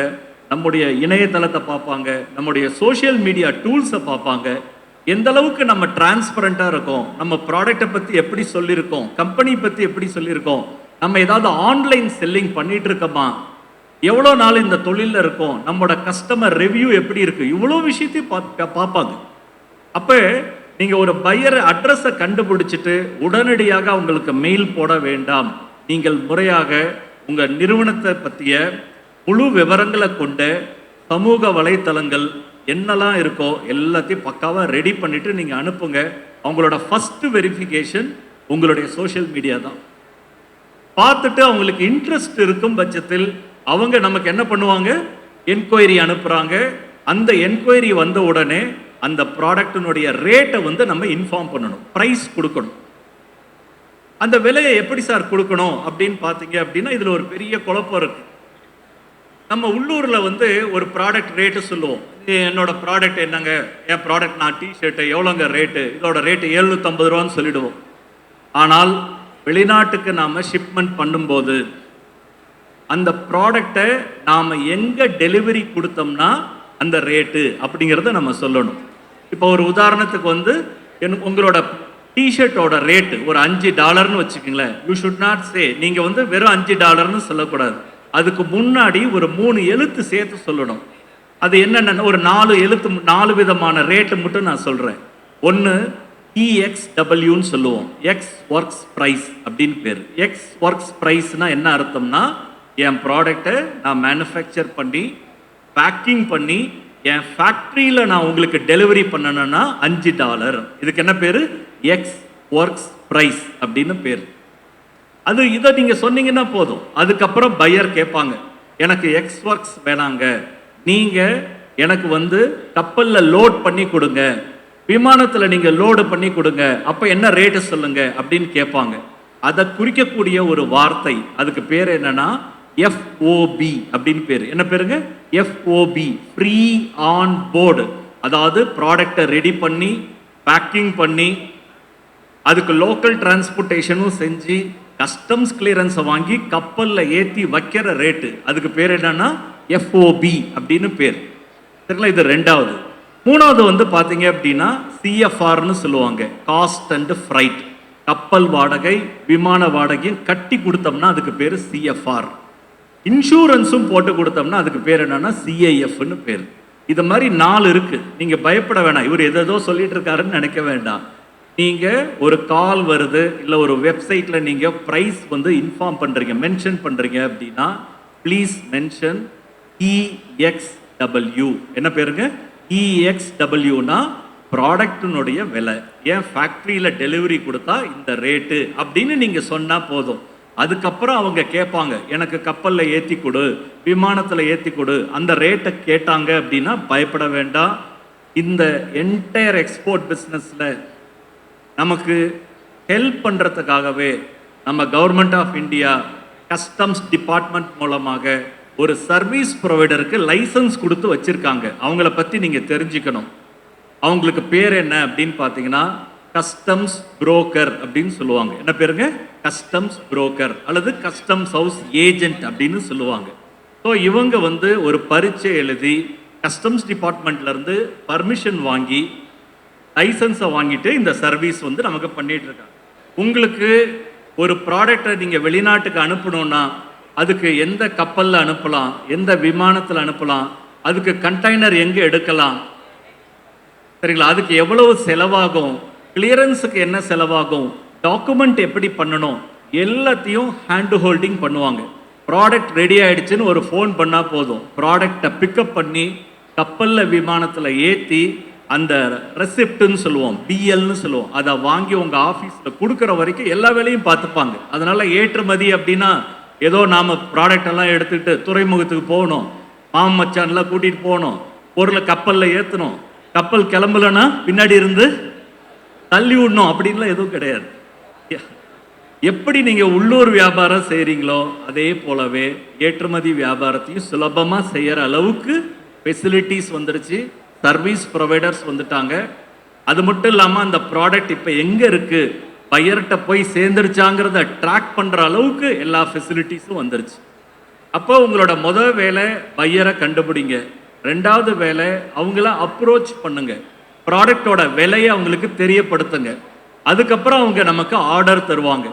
நம்முடைய இணையதளத்தை பார்ப்பாங்க, நம்முடைய சோஷியல் மீடியா டூல்ஸை பார்ப்பாங்க. எந்த அளவுக்கு நம்ம டிரான்ஸ்பரண்டாக இருக்கோம், நம்ம ப்ராடக்டை பற்றி எப்படி சொல்லியிருக்கோம், கம்பெனி பற்றி எப்படி சொல்லியிருக்கோம், நம்ம ஏதாவது ஆன்லைன் செல்லிங் பண்ணிட்டு இருக்கோமா, எவ்வளோ நாள் இந்த தொழிலில் இருக்கோம், நம்மளோட கஸ்டமர் ரிவ்யூ எப்படி இருக்குது, இவ்வளோ விஷயத்தையும் பார்ப்பாங்க. அப்போ நீங்கள் ஒரு பையர் அட்ரஸை கண்டுபிடிச்சிட்டு உடனடியாக அவங்களுக்கு மெயில் போட வேண்டாம். நீங்கள் முறையாக உங்கள் நிறுவனத்தை பற்றிய முழு விவரங்களை கொண்ட சமூக வலைத்தளங்கள் என்னெல்லாம் இருக்கோ எல்லாத்தையும் பக்காவாக ரெடி பண்ணிவிட்டு நீங்கள் அனுப்புங்க. அவங்களோட ஃபஸ்ட்டு வெரிஃபிகேஷன் உங்களுடைய சோஷியல் மீடியா தான். பார்த்துட்டு அவங்களுக்கு இன்ட்ரெஸ்ட் இருக்கும் பட்சத்தில் அவங்க நமக்கு என்ன பண்ணுவாங்க? என்கொயரி அனுப்புகிறாங்க. அந்த என்கொயரி வந்த உடனே அந்த ப்ராடக்டினுடைய ரேட்டை நம்ம இன்ஃபார்ம் பண்ணணும், ப்ரைஸ் கொடுக்கணும். அந்த விலையை எப்படி சார் கொடுக்கணும் அப்படின்னு பார்த்தீங்க அப்படின்னா இதில் ஒரு பெரிய குழப்பம் இருக்கு. நம்ம உள்ளூரில் ஒரு ப்ராடக்ட் ரேட்டு சொல்லுவோம். என்னோட ப்ராடக்ட் என்னங்க, என் ப்ராடக்ட் நான் டிஷர்ட்டு எவ்வளோங்க ரேட்டு, இதோட ரேட்டு 750 ரூபான்னு சொல்லிடுவோம். ஆனால் வெளிநாட்டுக்கு நாம் ஷிப்மெண்ட் பண்ணும்போது அந்த ப்ராடக்டை நாம் எங்கே டெலிவரி கொடுத்தோம்னா அந்த ரேட்டு அப்படிங்கிறத நம்ம சொல்லணும். இப்போ ஒரு உதாரணத்துக்கு உங்களோட டிஷர்ட்டோட ரேட்டு ஒரு $5 வச்சுக்கோங்களேன். யூ ஷுட் நாட் சே, நீங்கள் வெறும் $5 சொல்லக்கூடாது. அதுக்கு முன்னாடி ஒரு 3 எழுத்து சேர்த்து சொல்லணும். அது என்னென்ன, ஒரு 4 எழுத்து, 4 விதமான ரேட்டு மட்டும் நான் சொல்கிறேன். ஒன்று EXWன்னு சொல்லுவோம், எக்ஸ் ஒர்க்ஸ் ப்ரைஸ் அப்படின்னு பேர். எக்ஸ் ஒர்க்ஸ் ப்ரைஸ்னால் என்ன அர்த்தம்னா, என் ப்ராடக்டை நான் மேனுஃபேக்சர் பண்ணி பேக்கிங் பண்ணி என் ஃபேக்ட்ரியில் நான் உங்களுக்கு டெலிவரி பண்ணணும்னா $5. இதுக்கு என்ன பேர்? எக்ஸ் ஒர்க்ஸ் ப்ரைஸ் அப்படின்னு பேர். இதை நீங்கள் சொன்னீங்கன்னா போதும். அதுக்கப்புறம் பையர் கேட்பாங்க, எனக்கு எக்ஸ் ஒர்க்ஸ் வேணாங்க, நீங்கள் எனக்கு கப்பலில் லோட் பண்ணி கொடுங்க, விமானத்தில் நீங்கள் லோடு பண்ணி கொடுங்க, அப்போ என்ன ரேட்டு சொல்லுங்க அப்படின்னு கேட்பாங்க. அதை குறிக்கக்கூடிய ஒரு வார்த்தை, அதுக்கு பேர் என்னன்னா FOB அப்படின்னு பேர். என்ன பேருங்க? FOB, free on board. அதாவது ப்ராடக்டை ரெடி பண்ணி பேக்கிங் பண்ணி அதுக்கு லோக்கல் டிரான்ஸ்போர்ட்டேஷனும் செஞ்சு கஸ்டம்ஸ் கிளியரன்ஸை வாங்கி கப்பலில் ஏற்றி வைக்கிற ரேட்டு, அதுக்கு பேர் என்னன்னா FOB அப்படின்னு பேர். சரிங்களா? இது ரெண்டாவது. மூணாவது பார்த்தீங்க அப்படின்னா CFRன்னு சொல்லுவாங்க, காஸ்ட் அண்ட் ஃப்ரைட். கப்பல் வாடகை விமான வாடகையும் கட்டி கொடுத்தோம்னா அதுக்கு பேர் CFR. இன்சூரன்ஸும் போட்டு கொடுத்தோம்னா அதுக்கு பேர் என்னன்னா CIFன்னு பேர். இது மாதிரி 4 இருக்கு. நீங்கள் பயப்பட வேணாம், இவர் எதோ சொல்லிட்டு இருக்காருன்னு நினைக்க வேண்டாம். நீங்கள் ஒரு கால் வருது இல்லை ஒரு வெப்சைட்டில் நீங்கள் ப்ரைஸ் இன்ஃபார்ம் பண்ணுறீங்க, மென்ஷன் பண்ணுறீங்க அப்படின்னா ப்ளீஸ் மென்ஷன் EXW. என்ன பேருங்க? EXWனா ப்ராடக்டினுடைய விலை, ஏன் ஃபேக்ட்ரியில் டெலிவரி கொடுத்தா இந்த ரேட்டு அப்படின்னு நீங்கள் சொன்னால் போதும். அதுக்கப்புறம் அவங்க கேட்பாங்க, எனக்கு கப்பலில் ஏற்றி கொடு, விமானத்தில் ஏற்றி கொடு, அந்த ரேட்டை கேட்டாங்க அப்படின்னா பயப்பட வேண்டாம். இந்த என்டையர் எக்ஸ்போர்ட் பிஸ்னஸில் நமக்கு ஹெல்ப் பண்ணுறதுக்காகவே நம்ம government of India customs department மூலமாக ஒரு சர்வீஸ் ப்ரொவைடருக்கு லைசன்ஸ் கொடுத்து வச்சுருக்காங்க. அவங்கள பற்றி நீங்கள் தெரிஞ்சுக்கணும். அவங்களுக்கு பேர் என்ன அப்படின்னு பார்த்தீங்கன்னா கஸ்டம்ஸ் புரோக்கர் அப்படின்னு சொல்லுவாங்க. என்ன பேருங்க? கஸ்டம்ஸ் புரோக்கர் அல்லது கஸ்டம்ஸ் ஹவுஸ் ஏஜென்ட் அப்படின்னு சொல்லுவாங்க. ஸோ இவங்க ஒரு பரீட்சை எழுதி கஸ்டம்ஸ் டிபார்ட்மெண்ட்லேருந்து பர்மிஷன் வாங்கி லைசன்ஸை வாங்கிட்டு இந்த சர்வீஸ் நமக்கு பண்ணிட்டு இருக்காங்க. உங்களுக்கு ஒரு ப்ராடக்டை நீங்கள் வெளிநாட்டுக்கு அனுப்பணும்னா அதுக்கு எந்த கப்பலில் அனுப்பலாம், எந்த விமானத்தில் அனுப்பலாம், அதுக்கு கண்டெய்னர் எங்கே எடுக்கலாம், சரிங்களா, அதுக்கு எவ்வளவு செலவாகும், கிளியரன்ஸுக்கு என்ன செலவாகும், டாக்குமெண்ட் எப்படி பண்ணணும், எல்லாத்தையும் ஹேண்ட் ஹோல்டிங் பண்ணுவாங்க. ப்ராடக்ட் ரெடி ஆகிடுச்சுன்னு ஒரு ஃபோன் பண்ணால் போதும், ப்ராடக்டை பிக்கப் பண்ணி கப்பலில் விமானத்தில் ஏற்றி அந்த ரெசிப்ட்னு சொல்லுவோம், BLன்னு சொல்லுவோம், அதை வாங்கி உங்கள் ஆஃபீஸில் கொடுக்குற வரைக்கும் எல்லா வேலையும் பார்த்துப்பாங்க. அதனால் ஏற்றுமதி அப்படின்னா ஏதோ நாம் ப்ராடக்ட் எல்லாம் எடுத்துகிட்டு துறைமுகத்துக்கு போகணும், மச்சான்லாம் கூட்டிகிட்டு போகணும், பொருளை கப்பலில் ஏற்றணும், கப்பல் கிளம்பலன்னா பின்னாடி இருந்து தள்ளி விடணும் அப்படின்லாம் எதுவும் கிடையாது. எப்படி நீங்க உள்ளூர் வியாபாரம் செய்றீங்களோ அதே போலவே ஏற்றுமதி வியாபாரத்தையும் சுலபமா செய்யற அளவுக்கு ஃபெசிலிட்டிஸ் வந்துருச்சு, சர்வீஸ் ப்ரொவைடர்ஸ் வந்துட்டாங்க. அது மட்டும் இல்லாம அந்த ப்ராடக்ட் இப்ப எங்க இருக்கு, பையர்கிட்ட போய் சேர்ந்துருச்சாங்கிறத ட்ராக் பண்ற அளவுக்கு எல்லா ஃபெசிலிட்டிஸும் வந்துருச்சு. அப்போ உங்களோட முதல் வேலை பையரை கண்டுபிடிங்க. ரெண்டாவது வேலை அவங்கள அப்ரோச் பண்ணுங்க, ப்ராடக்டோட விலையை அவங்களுக்கு தெரியப்படுத்துங்க. அதுக்கப்புறம் அவங்க நமக்கு ஆர்டர் தருவாங்க,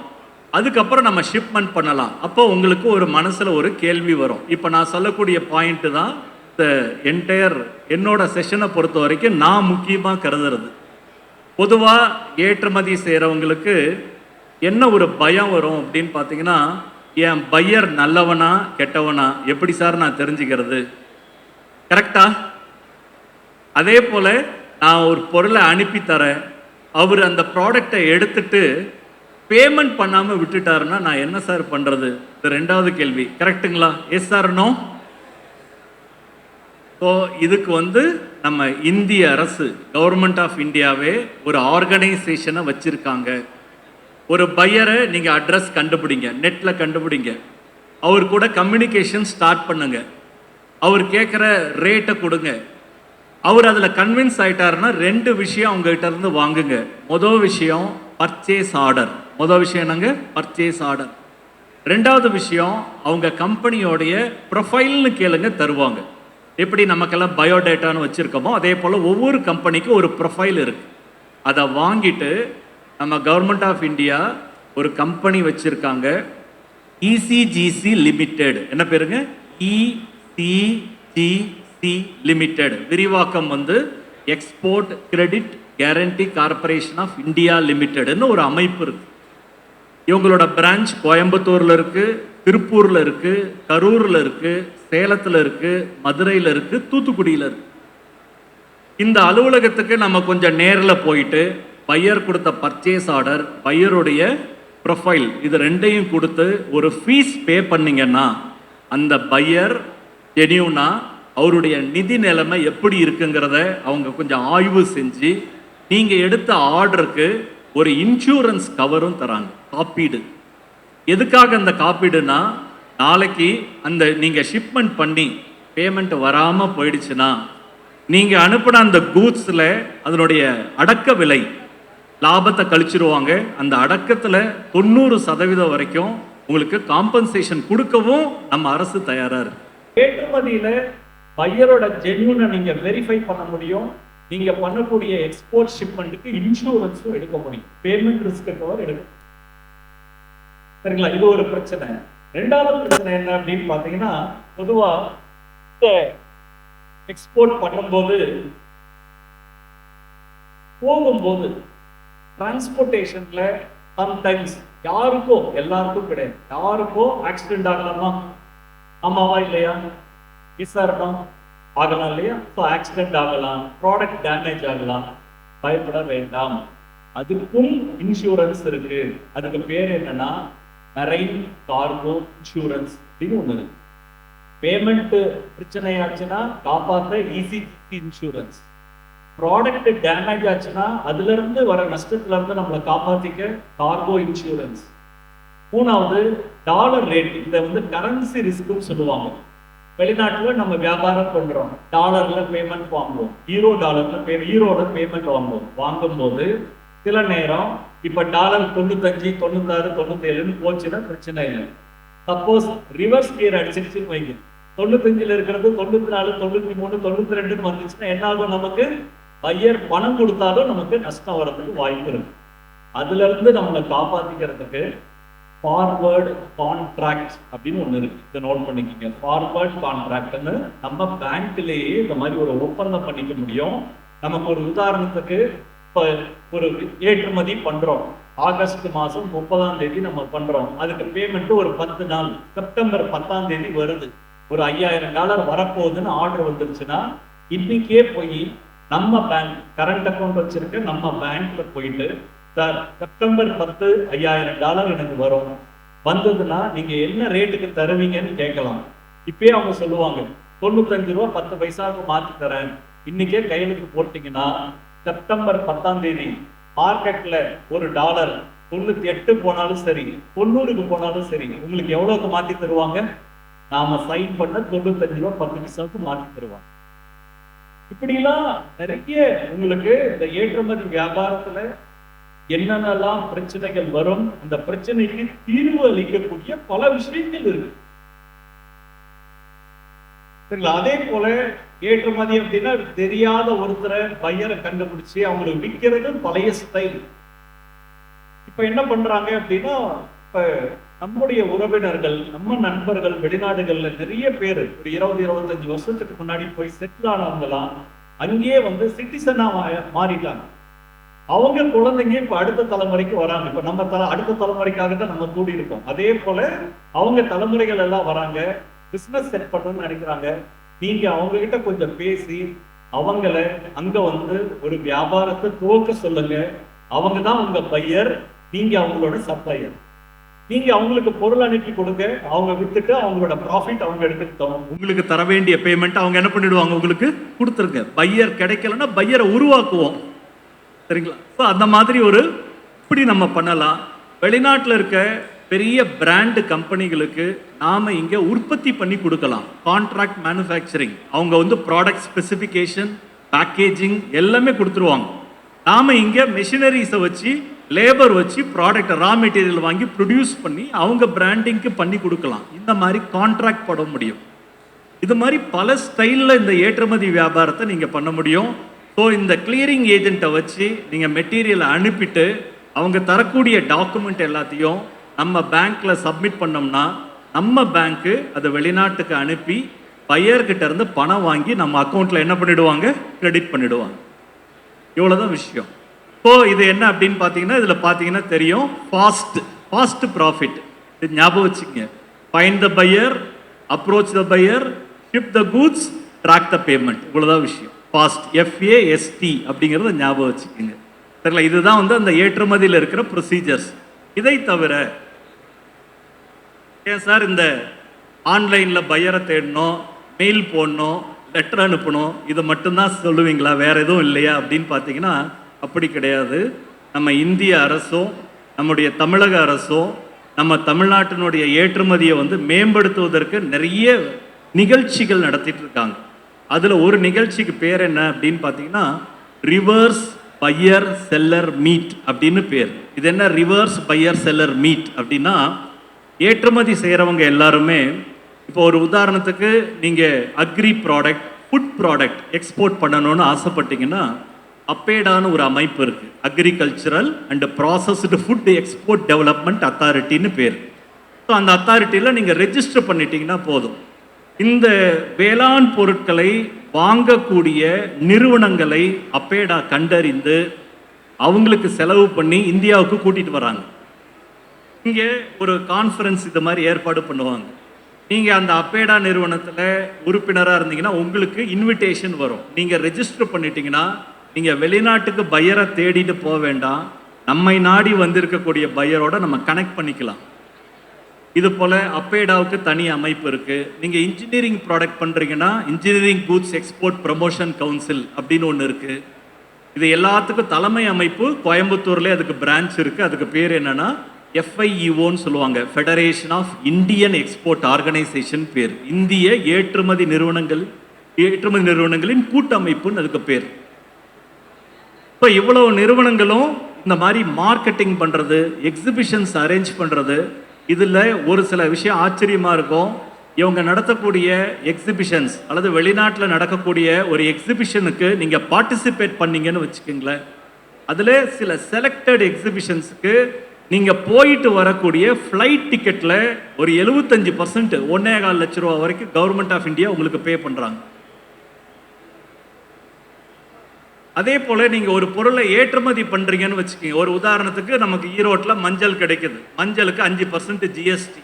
அதுக்கப்புறம் நம்ம ஷிப்மெண்ட் பண்ணலாம். அப்போ உங்களுக்கு ஒரு மனசுல ஒரு கேள்வி வரும். இப்போ நான் சொல்லக்கூடிய பாயிண்ட் தான் இந்த என்டையர் என்னோட செஷனை பொறுத்த வரைக்கும் நான் முக்கியமாக கருதுறது. பொதுவாக ஏற்றுமதி செய்கிறவங்களுக்கு என்ன ஒரு பயம் வரும் அப்படின்னு பார்த்தீங்கன்னா, என் பையர் நல்லவனா கெட்டவனா எப்படி சார் நான் தெரிஞ்சுக்கிறது? கரெக்டா? அதே போல நான் ஒரு பொருளை அனுப்பி தரேன், அவர் அந்த ப்ராடக்டை எடுத்துட்டு பேமெண்ட் பண்ணாமல் விட்டுட்டாருன்னா நான் என்ன சார் பண்ணுறது? இது ரெண்டாவது கேள்வி. கரெக்டுங்களா? Yes sir no? ஸோ இதுக்கு நம்ம இந்திய அரசு, கவர்மெண்ட் ஆஃப் இந்தியாவே ஒரு ஆர்கனைசேஷனை வச்சுருக்காங்க. ஒரு பையரை நீங்கள் அட்ரஸ் கண்டுபிடிங்க, நெட்டில் கண்டுபிடிங்க, அவர் கூட கம்யூனிகேஷன் ஸ்டார்ட் பண்ணுங்க, அவர் கேட்குற ரேட்டை கொடுங்க. அவர் அதில் கன்வின்ஸ் ஆகிட்டாருன்னா ரெண்டு விஷயம் அவங்ககிட்ட இருந்து வாங்குங்க. மொதல் விஷயம் பர்ச்சேஸ் ஆர்டர். மொதல் விஷயம் என்னங்க? Purchase order. ரெண்டாவது விஷயம் அவங்க கம்பெனியோடைய ப்ரொஃபைல்னு கேளுங்க, தருவாங்க. எப்படி நமக்கெல்லாம் பயோடேட்டான்னு வச்சுருக்கோமோ அதே போல் ஒவ்வொரு கம்பெனிக்கும் ஒரு ப்ரொஃபைல் இருக்குது. அதை வாங்கிட்டு நம்ம கவர்மெண்ட் ஆஃப் இந்தியா ஒரு கம்பெனி வச்சுருக்காங்க, இசிஜிசி லிமிடெட். என்ன பேருங்க? ECGC limited. விரிவாக்கம் export credit guarantee corporation of India லிமிடெட்னு ஒரு அமைப்பு இருக்குது. இவங்களோட பிரான்ச் கோயம்புத்தூரில் இருக்குது, திருப்பூரில் இருக்குது, கரூரில் இருக்குது, சேலத்தில் இருக்குது, மதுரையில் இருக்குது, தூத்துக்குடியில் இருக்குது. இந்த அலுவலகத்துக்கு நம்ம கொஞ்சம் நேரில் போயிட்டு பையர் கொடுத்த பர்ச்சேஸ் ஆர்டர், பையருடைய ப்ரொஃபைல், இது ரெண்டையும் கொடுத்து ஒரு ஃபீஸ் பே பண்ணிங்கன்னா அந்த பையர் ஜெனியூனா அவருடைய நிதி நிலைமை எப்படி இருக்குங்கிறத அவங்க கொஞ்சம் ஆய்வு செஞ்சு நீங்கள் எடுத்த ஆர்டருக்கு ஒரு இன்சூரன்ஸ் கவரும் தராங்க, காப்பீடு. எதுக்காக அந்த காப்பீடுனா, நாளைக்கு அந்த நீங்கள் ஷிப்மெண்ட் பண்ணி பேமெண்ட் வராமல் போயிடுச்சுன்னா நீங்கள் அனுப்பின அந்த கூட்ஸில் அதனுடைய அடக்க விலை லாபத்தை கழிச்சிருவாங்க. அந்த அடக்கத்தில் 90% வரைக்கும் உங்களுக்கு காம்பன்சேஷன் கொடுக்கவும் நம்ம அரசு தயாராக இருக்கு. ஏற்றுமதியில் பையரோட ஜென்யூனை நீங்கள் வெரிஃபை பண்ண முடியும். நீங்கள் பண்ணக்கூடிய எக்ஸ்போர்ட் ஷிப்மெண்ட்டுக்கு இன்சூரன்ஸும் எடுக்க முடியும், பேமெண்ட் ரிஸ்க் கவர் எடுக்க. சரிங்களா? இது ஒரு பிரச்சனை. ரெண்டாவது பிரச்சனை என்ன அப்படின்னு பார்த்தீங்கன்னா, பொதுவாக எக்ஸ்போர்ட் பண்ணும்போது போகும்போது டிரான்ஸ்போர்ட்டேஷன்ல சம்டைம்ஸ் யாருக்கோ, எல்லாருக்கும் கிடையாது, யாருக்கோ ஆக்சிடென்ட் ஆகலாமா? ஆமாவா இல்லையா? விசாரணம் ஆகலாம் இல்லையா? ஸோ ஆக்சிடென்ட் ஆகலாம், ப்ராடக்ட் டேமேஜ் ஆகலாம். பயப்பட வேண்டாம், அதுக்கும் இன்சூரன்ஸ் இருக்கு. அதுக்கு பேர் என்னன்னா மெரைன் கார்கோ இன்சூரன்ஸ் அப்படின்னு ஒன்று இருக்கு. பேமெண்ட் பிரச்சனை ஆச்சுன்னா காப்பாற்ற இசிஜிசி இன்சூரன்ஸ். ப்ராடக்ட் டேமேஜ் ஆச்சுன்னா அதுல இருந்து வர நஷ்டத்துல இருந்து நம்மளை காப்பாத்திக்க கார்கோ இன்சூரன்ஸ். மூணாவது டாலர் ரேட். இதை கரன்சி ரிஸ்க்னு சொல்லுவாங்க. வெளிநாட்டுல நம்ம வியாபாரம் பண்றோம், டாலர்ல பேமெண்ட் வாங்குவோம், ஈரோட பேமெண்ட் வாங்குவோம். வாங்கும்போது சில நேரம் இப்ப டாலர் 95, 96, 97 போச்சுன்னா பிரச்சனை இல்லை. சப்போஸ் ரிவர்ஸ் கியர் அடிச்சிருச்சுன்னு வைங்க, 95ல இருக்கிறது 94, 93, 92 வந்துச்சுன்னா என்ன ஆகும்? நமக்கு பையர் பணம் கொடுத்தாலும் நமக்கு நஷ்டம் வர்றதுக்கு வாய்ப்பு இருக்கு. அதுல இருந்து நம்மளை காப்பாத்திக்கிறதுக்கு ஃபார்வர்டு கான்ட்ராக்ட் அப்படின்னு ஒண்ணு இருக்கு. இதை நோட் பண்ணிக்கோங்க. ஃபார்வர்ட் கான்ட்ராக்ட்னு நம்ம பேங்க்லேயே இந்த மாதிரி ஒரு ஒப்பந்தம் பண்ணிக்க முடியும். நமக்கு ஒரு உதாரணத்துக்கு இப்போ ஒரு ஏற்றுமதி பண்றோம், ஆகஸ்ட் மாதம் 30ஆம் தேதி நம்ம பண்றோம். அதுக்கு பேமெண்ட் ஒரு 10 நாள், செப்டம்பர் 10ஆம் தேதி வருது. ஒரு $5000 வரப்போகுதுன்னு ஆர்டர் வந்துருச்சுன்னா இன்னைக்கே போய் நம்ம பேங்க், கரண்ட் அக்கௌண்ட் வச்சிருக்க நம்ம பேங்க்ல போயிட்டு, சார் செப்டம்பர் 10 $5000 எனக்கு வரும், வந்ததுன்னா நீங்க என்ன ரேட்டுக்கு தருவீங்கன்னு கேட்கலாம். இப்பயே அவங்க சொல்லுவாங்க 95 ரூபா 10 பைசாவுக்கு மாற்றி தரேன். இன்னைக்கே கையெழுத்து போட்டீங்கன்னா செப்டம்பர் 10ஆம் தேதி மார்க்கெட்ல ஒரு டாலர் 98 போனாலும் சரி, 90க்கு போனாலும் சரி, உங்களுக்கு எவ்வளவுக்கு மாத்தி தருவாங்க? நாம சைன் பண்ண 95 ரூபா 10 பைசாவுக்கு மாத்தி தருவாங்க. இப்படிலாம் நிறைய உங்களுக்கு இந்த ஏற்றுமதி வியாபாரத்துல என்னென்னலாம் பிரச்சனைகள் வரும், அந்த பிரச்சனைக்கு தீர்வு அளிக்கக்கூடிய பல விஷயங்கள் இருக்கு. சரிங்களா? அதே போல ஏற்றுமதி அப்படின்னா தெரியாத ஒருத்தரை பையரை கண்டுபிடிச்சு அவங்களுக்கு விற்கிறது பழைய ஸ்டைல். இப்ப என்ன பண்றாங்க அப்படின்னா, இப்ப நம்முடைய உறவினர்கள், நம்ம நண்பர்கள் வெளிநாடுகள்ல நிறைய பேர் ஒரு 20-25 வருஷத்துக்கு முன்னாடி போய் செட்டில் ஆனவங்கலாம் அங்கேயே வந்து சிட்டிசனா மாறிட்டாங்க. அவங்க குழந்தைங்க இப்ப அடுத்த தலைமுறைக்கு வராங்க. இப்ப நம்ம அடுத்த தலைமுறைக்காக தான் நம்ம கூடி இருக்கோம். அதே போல அவங்க தலைமுறைகள் எல்லாம் வராங்க, பிசினஸ் செட் பண்ணணும்னு நினைக்கிறாங்க. நீங்க அவங்க கிட்ட கொஞ்சம் பேசி அவங்கள அங்க வந்து ஒரு வியாபாரத்தை துவக்க சொல்லுங்க. அவங்க தான் உங்க பையர், நீங்க அவங்களோட சப்ளையர். நீங்க அவங்களுக்கு பொருள் அனுப்பி கொடுங்க, அவங்க வித்துட்டு அவங்களோட ப்ராஃபிட் அவங்க எடுத்துக்கிட்டோம். உங்களுக்கு தர வேண்டிய பேமெண்ட் அவங்க என்ன பண்ணிடுவாங்க, உங்களுக்கு கொடுத்துருங்க. பையர் கிடைக்கலன்னா பையரை உருவாக்குவோம். சரிங்களா? ஸோ அந்த மாதிரி இப்படி நம்ம பண்ணலாம். வெளிநாட்டில் இருக்க பெரிய பிராண்டு கம்பெனிகளுக்கு நாம இங்க உற்பத்தி பண்ணி கொடுக்கலாம். கான்ட்ராக்ட் மேனுஃபேக்சரிங், அவங்க வந்து ப்ராடக்ட் ஸ்பெசிஃபிகேஷன், பேக்கேஜிங் எல்லாமே கொடுத்துருவாங்க. நாம இங்க மெஷினரிஸை வச்சு, லேபர் வச்சு ப்ராடக்ட் ரா மெட்டீரியல் வாங்கி ப்ரொடியூஸ் பண்ணி அவங்க பிராண்டிங்க்கு பண்ணி கொடுக்கலாம். இந்த மாதிரி கான்ட்ராக்ட் போட முடியும். இது மாதிரி பல ஸ்டைலில் இந்த ஏற்றுமதி வியாபாரத்தை நீங்கள் பண்ண முடியும். ஸோ இந்த கிளியரிங் ஏஜென்ட்டை வச்சு நீங்கள் மெட்டீரியலை அனுப்பிட்டு அவங்க தரக்கூடிய டாக்குமெண்ட் எல்லாத்தையும் நம்ம பேங்க்கில் சப்மிட் பண்ணோம்னா நம்ம பேங்க்கு அதை வெளிநாட்டுக்கு அனுப்பி பையர்கிட்ட இருந்து பணம் வாங்கி நம்ம அக்கௌண்ட்டில் என்ன பண்ணிடுவாங்க, கிரெடிட் பண்ணிடுவாங்க. இவ்வளோதான் விஷயம். ஸோ இது என்ன அப்படின்னு பார்த்தீங்கன்னா, இதில் பார்த்தீங்கன்னா தெரியும், ஃபாஸ்ட் ப்ராஃபிட். இது ஞாபகம் வச்சுக்கங்க. Find the buyer, approach the buyer, ship the goods, track the payment. இவ்வளோதான் விஷயம். ஃபாஸ்ட், FAST அப்படிங்கிறத ஞாபகம் வச்சுக்கோங்க. சரிங்களா? இதுதான் வந்து அந்த ஏற்றுமதியில் இருக்கிற ப்ரொசீஜர்ஸ். இதை தவிர ஏன் சார் இந்த ஆன்லைனில் பையரை தேடணும், மெயில் போடணும், லெட்டர் அனுப்பணும், இதை மட்டும்தான் சொல்லுவீங்களா, வேற எதுவும் இல்லையா அப்படின்னு பார்த்தீங்கன்னா அப்படி கிடையாது. நம்ம இந்திய அரசும் நம்முடைய தமிழக அரசும் நம்ம தமிழ்நாட்டினுடைய ஏற்றுமதியை வந்து மேம்படுத்துவதற்கு நிறைய நிகழ்ச்சிகள் நடத்திட்டு இருக்காங்க. அதில் ஒரு நிகழ்ச்சிக்கு பேர் என்ன அப்படின்னு பார்த்தீங்கன்னா ரிவர்ஸ் பையர் செல்லர் மீட் அப்படின்னு பேர். இது என்ன ரிவர்ஸ் பையர் செல்லர் மீட் அப்படின்னா, ஏற்றுமதி செய்கிறவங்க எல்லாருமே இப்போ ஒரு உதாரணத்துக்கு நீங்கள் agri product, food product export பண்ணணும்னு ஆசைப்பட்டீங்கன்னா அப்பேடான ஒரு அமைப்பு இருக்கு, agricultural and processed food export development அத்தாரிட்டின்னு பேர். ஸோ அந்த அத்தாரிட்டியில் நீங்கள் ரெஜிஸ்டர் பண்ணிட்டீங்கன்னா போதும். இந்த வேளாண் பொருட்களை வாங்கக்கூடிய நிறுவனங்களை அப்பேடா கண்டறிந்து அவங்களுக்கு செலவு பண்ணி இந்தியாவுக்கு கூட்டிட்டு வராங்க. இங்கே ஒரு கான்ஃபரன்ஸ் இது மாதிரி ஏற்பாடு பண்ணுவாங்க. நீங்கள் அந்த அப்பேடா நிறுவனத்தில் உறுப்பினராக இருந்தீங்கன்னா உங்களுக்கு இன்விடேஷன் வரும். நீங்கள் ரெஜிஸ்டர் பண்ணிட்டீங்கன்னா நீங்கள் வெளிநாட்டுக்கு பையரை தேடிட்டு போக வேண்டாம், நம்மை நாடி வந்திருக்கக்கூடிய பையரோட நம்ம கனெக்ட் பண்ணிக்கலாம். இது போல் அப்பேடாவுக்கு தனி அமைப்பு இருக்குது. நீங்கள் இன்ஜினியரிங் ப்ராடக்ட் பண்ணுறீங்கன்னா engineering goods export promotion council அப்படின்னு ஒன்று இருக்குது. இது எல்லாத்துக்கும் தலைமை அமைப்பு கோயம்புத்தூர்லேயே அதுக்கு பிரான்ச் இருக்குது. அதுக்கு பேர் என்னென்னா FIEOன்னு சொல்லுவாங்க, Federation of Indian Export Organisation பேர். இந்திய ஏற்றுமதி நிறுவனங்களின் கூட்டமைப்புன்னு அதுக்கு பேர். இப்போ இவ்வளவு நிறுவனங்களும் இந்த மாதிரி மார்க்கெட்டிங் பண்ணுறது, எக்ஸிபிஷன்ஸ் அரேஞ்ச் பண்ணுறது, இதில் ஒரு சில விஷயம் ஆச்சரியமாக இருக்கும். இவங்க நடத்தக்கூடிய எக்ஸிபிஷன்ஸ் அல்லது வெளிநாட்டில் நடக்கக்கூடிய ஒரு எக்ஸிபிஷனுக்கு நீங்கள் பார்ட்டிசிபேட் பண்ணீங்கன்னு வச்சுக்கோங்களேன், அதில் சில செலக்டட் எக்ஸிபிஷன்ஸுக்கு நீங்கள் போயிட்டு வரக்கூடிய ஃப்ளைட் டிக்கெட்டில் ஒரு 75%, 1.25 லட்ச ரூபா வரைக்கும் கவர்மெண்ட் ஆஃப் இந்தியா உங்களுக்கு பே பண்ணுறாங்க. அதே போல் நீங்கள் ஒரு பொருளை ஏற்றுமதி பண்ணுறீங்கன்னு வச்சுக்கோங்க. ஒரு உதாரணத்துக்கு நமக்கு ஈரோட்டில் மஞ்சள் கிடைக்குது, மஞ்சளுக்கு 5% GST.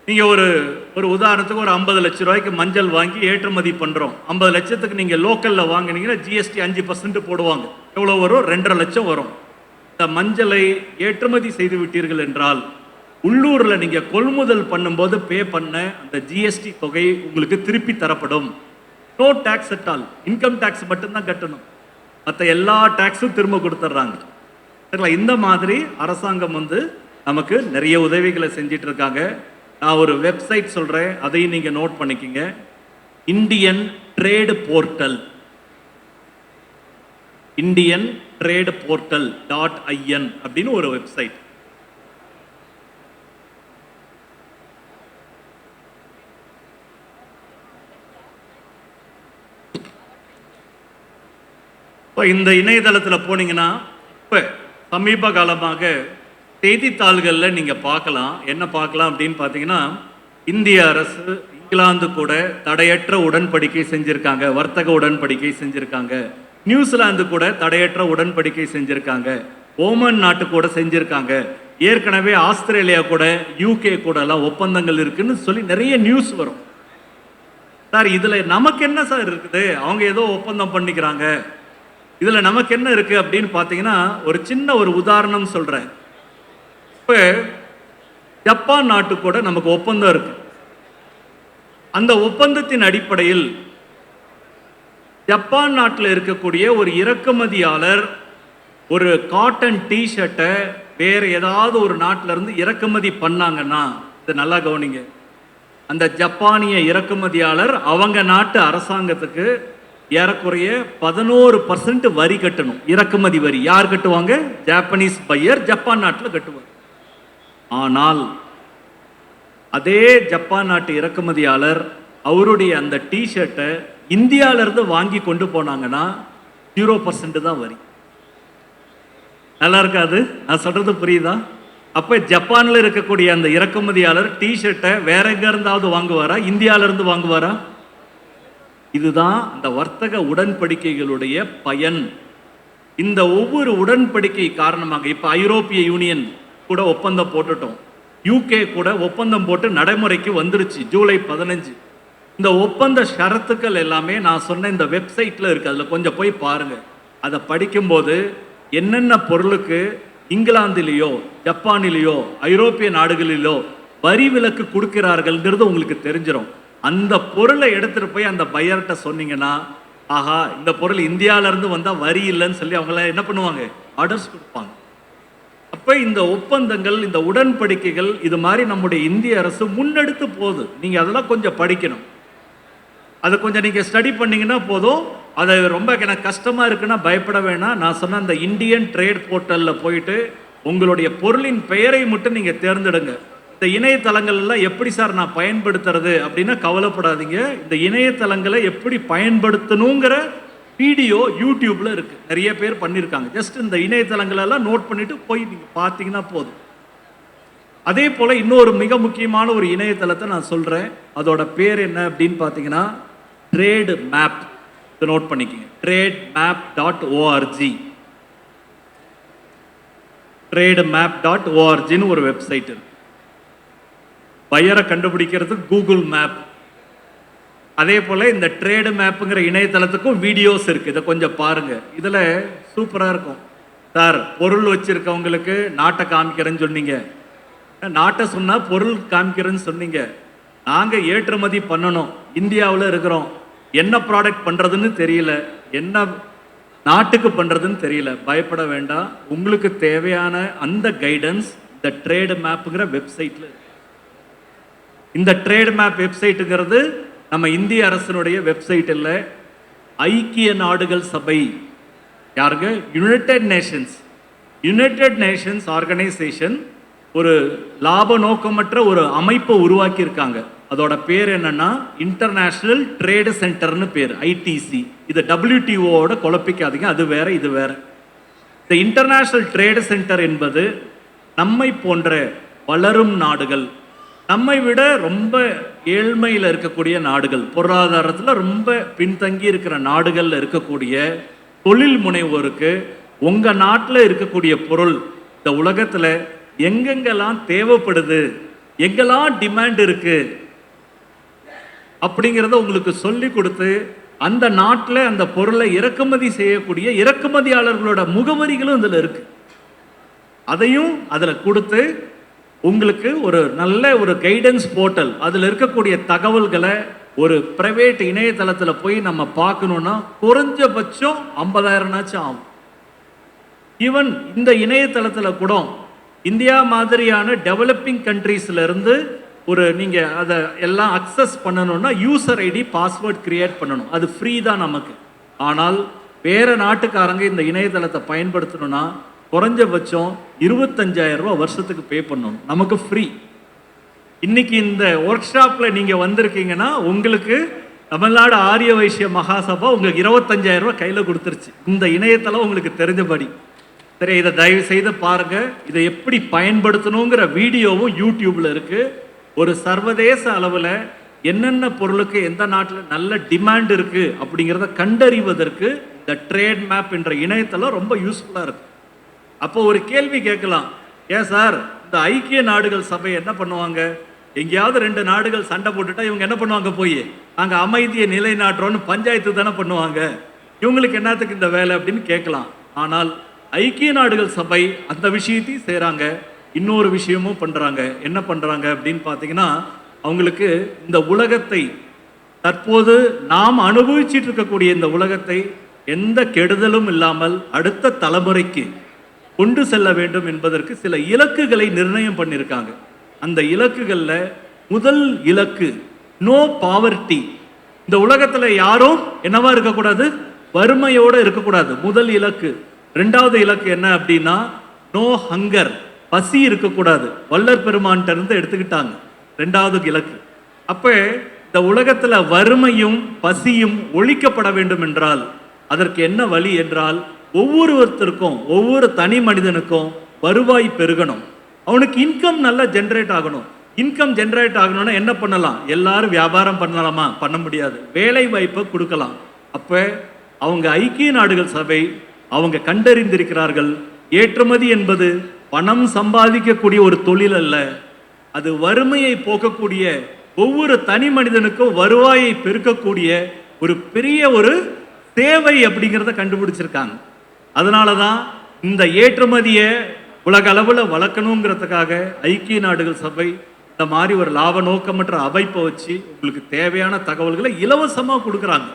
நீங்கள் ஒரு உதாரணத்துக்கு ஒரு 50 லட்ச ரூபாய்க்கு மஞ்சள் வாங்கி ஏற்றுமதி பண்ணுறோம். 50 லட்சத்துக்கு நீங்கள் லோக்கலில் வாங்கினீங்கன்னா GST 5% போடுவாங்க. எவ்வளோ வரும்? 2.5 லட்சம் வரும். இந்த மஞ்சளை ஏற்றுமதி செய்து விட்டீர்கள் என்றால் உள்ளூரில் நீங்கள் கொள்முதல் பண்ணும்போது பே பண்ண அந்த GST தொகை உங்களுக்கு திருப்பி தரப்படும். No tax at all, income tax மட்டும்தான் கட்டணும், மற்ற எல்லா டேக்ஸும் திரும்ப கொடுத்துட்றாங்க. சரிங்களா? இந்த மாதிரி அரசாங்கம் வந்து நமக்கு நிறைய உதவிகளை செஞ்சிட்டு இருக்காங்க. நான் ஒரு வெப்சைட் சொல்றேன், அதையும் நீங்க நோட் பண்ணிக்கங்க. Indian trade portal, Indian trade portal .in அப்படின்னு ஒரு வெப்சைட். இப்போ இந்த இணையதளத்தில் போனீங்கன்னா இப்போ சமீப காலமாக செய்தித்தாள்களில் நீங்கள் பார்க்கலாம். என்ன பார்க்கலாம் அப்படின்னு பார்த்தீங்கன்னா, இந்திய அரசு இங்கிலாந்து கூட தடையற்ற உடன்படிக்கை செஞ்சுருக்காங்க, வர்த்தக உடன்படிக்கை செஞ்சுருக்காங்க. நியூசிலாந்து கூட தடையற்ற உடன்படிக்கை செஞ்சுருக்காங்க. ஓமன் நாட்டு கூட செஞ்சுருக்காங்க. ஏற்கனவே ஆஸ்திரேலியா கூட, யூகே கூட எல்லாம் ஒப்பந்தங்கள் இருக்குன்னு சொல்லி நிறைய நியூஸ் வரும். சார் இதில் நமக்கு என்ன சார் இருக்குது? அவங்க ஏதோ ஒப்பந்தம் பண்ணிக்கிறாங்க, இதில் நமக்கு என்ன இருக்குது அப்படின்னு பார்த்தீங்கன்னா, ஒரு சின்ன ஒரு உதாரணம் சொல்கிறேன். இப்போ ஜப்பான் நாட்டு கூட நமக்கு ஒப்பந்தம் இருக்கு. அந்த ஒப்பந்தத்தின் அடிப்படையில் ஜப்பான் நாட்டில் இருக்கக்கூடிய ஒரு இறக்குமதியாளர் ஒரு காட்டன் டிஷர்ட்டை வேற ஏதாவது ஒரு நாட்டில இருந்து இறக்குமதி பண்ணாங்கன்னா, இது நல்லா கவனிங்க, அந்த ஜப்பானிய இறக்குமதியாளர் அவங்க நாட்டு அரசாங்கத்துக்கு ஏறக்குறைய 11% வரி கட்டணும். இறக்குமதி வரி யார் கட்டுவாங்க? ஜப்பானீஸ் பையர் ஜப்பான் நாட்டில் கட்டுவார். ஆனால் அதே ஜப்பான் நாட்டு இறக்குமதியாளர் அவருடைய அந்த டிஷர்ட்டை இந்தியாவிலிருந்து வாங்கி கொண்டு போனாங்கன்னா 0% தான் வரி. நல்லா இருக்காது? நான் சொல்றது புரியுதா? அப்ப ஜப்பான்ல இருக்கக்கூடிய அந்த இறக்குமதியாளர் டிஷர்ட்டை வேற எங்க இருந்தாவது வாங்குவாரா? இந்தியாவில இருந்து வாங்குவாரா? இதுதான் இந்த வர்த்தக உடன்படிக்கைகளுடைய பயன். இந்த ஒவ்வொரு உடன்படிக்கை காரணமாக இப்ப ஐரோப்பிய யூனியன் கூட ஒப்பந்தம் போட்டுட்டோம், யூகே கூட ஒப்பந்தம் போட்டு நடைமுறைக்கு வந்துருச்சு ஜூலை 15. இந்த ஒப்பந்த ஷரத்துக்கள் எல்லாமே நான் சொன்ன இந்த வெப்சைட்ல இருக்கு, அதுல கொஞ்சம் போய் பாருங்க. அதை படிக்கும்போது என்னென்ன பொருளுக்கு இங்கிலாந்திலேயோ ஜப்பானிலேயோ ஐரோப்பிய நாடுகளிலோ வரி விலக்கு கொடுக்கிறார்கள்ங்கிறது உங்களுக்கு தெரிஞ்சிடும். அந்த பொருளை எடுத்துட்டு போய் அந்த பையர்கிட்ட சொன்னீங்கன்னா, ஆஹா இந்த பொருள் இந்தியாவில இருந்து வந்தா வரி இல்லைன்னு சொல்லி அவங்கள என்ன பண்ணுவாங்க? ஆர்டர்ஸ் கொடுப்பாங்க. அப்ப இந்த ஒப்பந்தங்கள், இந்த உடன்படிக்கைகள் இது மாதிரி நம்முடைய இந்திய அரசு முன்னெடுத்து போகுது. நீங்க அதெல்லாம் கொஞ்சம் படிக்கணும். அதை கொஞ்சம் நீங்க ஸ்டடி பண்ணீங்கன்னா போதும். அது ரொம்ப எனக்கு கஷ்டமா இருக்குன்னா பயப்பட வேணாம். நான் சொன்ன அந்த இந்தியன் ட்ரேட் போர்ட்டல்ல போயிட்டு உங்களுடைய பொருளின் பெயரை மட்டும் நீங்க தேர்ந்தெடுங்க. இந்த இணையதளங்கள்லாம் எப்படி சார் நான் பயன்படுத்துறது அப்படின்னா கவலைப்படாதீங்க. இந்த இணையதளங்களை எப்படி பயன்படுத்தணுங்கிற வீடியோ யூடியூப்ல இருக்கு, நிறைய பேர் பண்ணியிருக்காங்க. ஜஸ்ட் இந்த இணையதளங்களெல்லாம் நோட் பண்ணிட்டு போய் நீங்க பார்த்தீங்கன்னா போதும். அதே போல இன்னொரு மிக முக்கியமான ஒரு இணையதளத்தை நான் சொல்றேன். அதோட பேர் என்ன அப்படின்னு பார்த்தீங்கன்னா ட்ரேடு மேப். நோட் பண்ணிக்கங்க, trademap.org. trademap.org ஒரு வெப்சைட் இருக்கு. பையரை கண்டுபிடிக்கிறது கூகுள் மேப். அதே போல இந்த ட்ரேடு மேப்புங்கிற இணையதளத்துக்கும் வீடியோஸ் இருக்கு, இதை கொஞ்சம் பாருங்க. இதுல சூப்பரா இருக்கும். சார் பொருள் வச்சிருக்கவங்களுக்கு நாட்டை காமிக்கிறேன்னு சொன்னீங்க, நாட்டை சொன்னா பொருள் காமிக்கிறேன்னு சொன்னீங்க. நாங்க ஏற்றுமதி பண்ணணும், இந்தியாவில் இருக்கிறோம், என்ன ப்ராடக்ட் பண்றதுன்னு தெரியல, என்ன நாட்டுக்கு பண்றதுன்னு தெரியல. பயப்பட வேண்டாம், உங்களுக்கு தேவையான அந்த கைடன்ஸ் இந்த ட்ரேடு மேப்புங்கிற வெப்சைட்ல. இந்த ட்ரேடு மேப் வெப்சைட்டுங்கிறது நம்ம இந்திய அரசினுடைய வெப்சைட் இல்லை, ஐக்கிய நாடுகள் சபை, யாருங்க? யுனைடெட் நேஷன்ஸ் ஆர்கனைசேஷன் ஒரு லாப நோக்கமற்ற ஒரு அமைப்பை உருவாக்கி இருக்காங்க. அதோட பேர் என்னன்னா இன்டர்நேஷனல் ட்ரேடு சென்டர்னு பேர், ஐடிசி. இது WTOவோட குழப்பிக்காதீங்க, அது வேற இது வேற. இந்த இன்டர்நேஷனல் ட்ரேடு சென்டர் என்பது நம்மை போன்ற வளரும் நாடுகள், நம்மை விட ரொம்ப ஏழ்மையில் இருக்கக்கூடிய நாடுகள், பொருளாதாரத்தில் ரொம்ப பின்தங்கி இருக்கிற நாடுகளில் இருக்கக்கூடிய தொழில் முனைவோருக்கு உங்க நாட்டில் இருக்கக்கூடிய பொருள் இந்த உலகத்தில் எங்கெங்கெல்லாம் தேவைப்படுது, எங்கெல்லாம் டிமாண்ட் இருக்கு அப்படிங்கிறத உங்களுக்கு சொல்லி கொடுத்து அந்த நாட்டில் அந்த பொருளை இறக்குமதி செய்யக்கூடிய இறக்குமதியாளர்களோட முகவரிகளும் இதில் இருக்கு, அதையும் அதில் கொடுத்து உங்களுக்கு ஒரு நல்ல ஒரு கைடன்ஸ் போர்ட்டல், அதில் இருக்கக்கூடிய தகவல்களை ஒரு பிரைவேட் இணையதளத்தில் போய் நம்ம பார்க்கணுன்னா குறைஞ்சபட்சம் 50,000 ஆகும். ஈவன் இந்த இணையதளத்தில் கூட இந்தியா மாதிரியான டெவலப்பிங் கண்ட்ரீஸ்ல இருந்து ஒரு நீங்கள் அதை எல்லாம் அக்சஸ் பண்ணணும்னா யூசர் ஐடி பாஸ்வேர்ட் கிரியேட் பண்ணணும். அது ஃப்ரீ தான் நமக்கு. ஆனால் வேற நாட்டுக்காரங்க இந்த இணையதளத்தை பயன்படுத்தணும்னா குறைஞ்சபட்சம் 25,000 ரூபா வருஷத்துக்கு பே பண்ணணும். நமக்கு ஃப்ரீ. இன்னைக்கு இந்த ஒர்க் ஷாப்பில் நீங்கள் வந்திருக்கீங்கன்னா உங்களுக்கு தமிழ்நாடு ஆரிய வைசிய மகாசபா உங்களுக்கு 25,000 ரூபா கையில் கொடுத்துருச்சு. இந்த இணையதளம் உங்களுக்கு தெரிஞ்சபடி. சரி, இதை தயவு செய்து பாருங்க. இதை எப்படி பயன்படுத்தணுங்கிற வீடியோவும் யூடியூப்ல இருக்கு. ஒரு சர்வதேச அளவில் என்னென்ன பொருளுக்கு எந்த நாட்டில் நல்ல டிமாண்ட் இருக்கு அப்படிங்கிறத கண்டறிவதற்கு இந்த ட்ரேட் மேப் என்ற இணையதளம் ரொம்ப யூஸ்ஃபுல்லாக இருக்கு. அப்போ ஒரு கேள்வி கேட்கலாம், ஏன் சார் இந்த ஐக்கிய நாடுகள் சபை என்ன பண்ணுவாங்க? எங்கேயாவது 2 நாடுகள் சண்டை போட்டுட்டா இவங்க என்ன பண்ணுவாங்க? போய் நாங்கள் அமைதியை நிலைநாட்டுறோன்னு பஞ்சாயத்து தானே பண்ணுவாங்க, இவங்களுக்கு என்னத்துக்கு இந்த வேலை அப்படின்னு கேட்கலாம். ஆனால் ஐக்கிய நாடுகள் சபை அந்த விஷயத்தையும் செய்கிறாங்க. இன்னொரு விஷயமும் பண்ணுறாங்க. என்ன பண்ணுறாங்க அப்படின்னு பார்த்தீங்கன்னா, அவங்களுக்கு இந்த உலகத்தை தற்போது நாம் அனுபவிச்சுட்டு இருக்கக்கூடிய இந்த உலகத்தை எந்த கெடுதலும் இல்லாமல் அடுத்த தலைமுறைக்கு கொண்டு செல்ல வேண்டும் என்பதற்கு சில இலக்குகளை நிர்ணயம் பண்ணியிருக்காங்க. அந்த இலக்குகளில் முதல் இலக்கு நோ பாவர்ட்டி. இந்த உலகத்தில் யாரும் என்னவா இருக்கக்கூடாது? வறுமையோடு இருக்கக்கூடாது. முதல் இலக்கு. 2வது இலக்கு என்ன அப்படின்னா நோ ஹங்கர், பசி இருக்கக்கூடாது. வள்ளல் பெருமான்கிட்ட இருந்து எடுத்துக்கிட்டாங்க 2வது இலக்கு. அப்போ இந்த உலகத்தில் வறுமையும் பசியும் ஒழிக்கப்பட வேண்டும் என்றால் அதற்கு என்ன வழி என்றால் ஒவ்வொருத்தருக்கும் ஒவ்வொரு தனி மனிதனுக்கும் வருவாய் பெருகணும். அவனுக்கு இன்கம் நல்லா ஜென்ரேட் ஆகணும். இன்கம் ஜென்ரேட் ஆகணும்னா என்ன பண்ணலாம்? எல்லாரும் வியாபாரம் பண்ணலாமா? பண்ண முடியாது. வேலை வாய்ப்பை கொடுக்கலாம். அப்போ அவங்க ஐக்கிய நாடுகள் சபை அவங்க கண்டறிந்திருக்கிறார்கள், ஏற்றுமதி என்பது பணம் சம்பாதிக்கக்கூடிய ஒரு தொழில் அல்ல, அது வறுமையை போக்கக்கூடிய ஒவ்வொரு தனி மனிதனுக்கும் வருவாயை பெருக்கக்கூடிய ஒரு பெரிய ஒரு தேவை அப்படிங்கிறத கண்டுபிடிச்சிருக்காங்க. அதனால தான் இந்த ஏற்றுமதியை உலக அளவில் வளர்க்கணுங்கிறதுக்காக ஐக்கிய நாடுகள் சபை இந்த மாதிரி ஒரு லாப நோக்கமற்ற அமைப்பை வச்சு உங்களுக்கு தேவையான தகவல்களை இலவசமாக கொடுக்குறாங்க.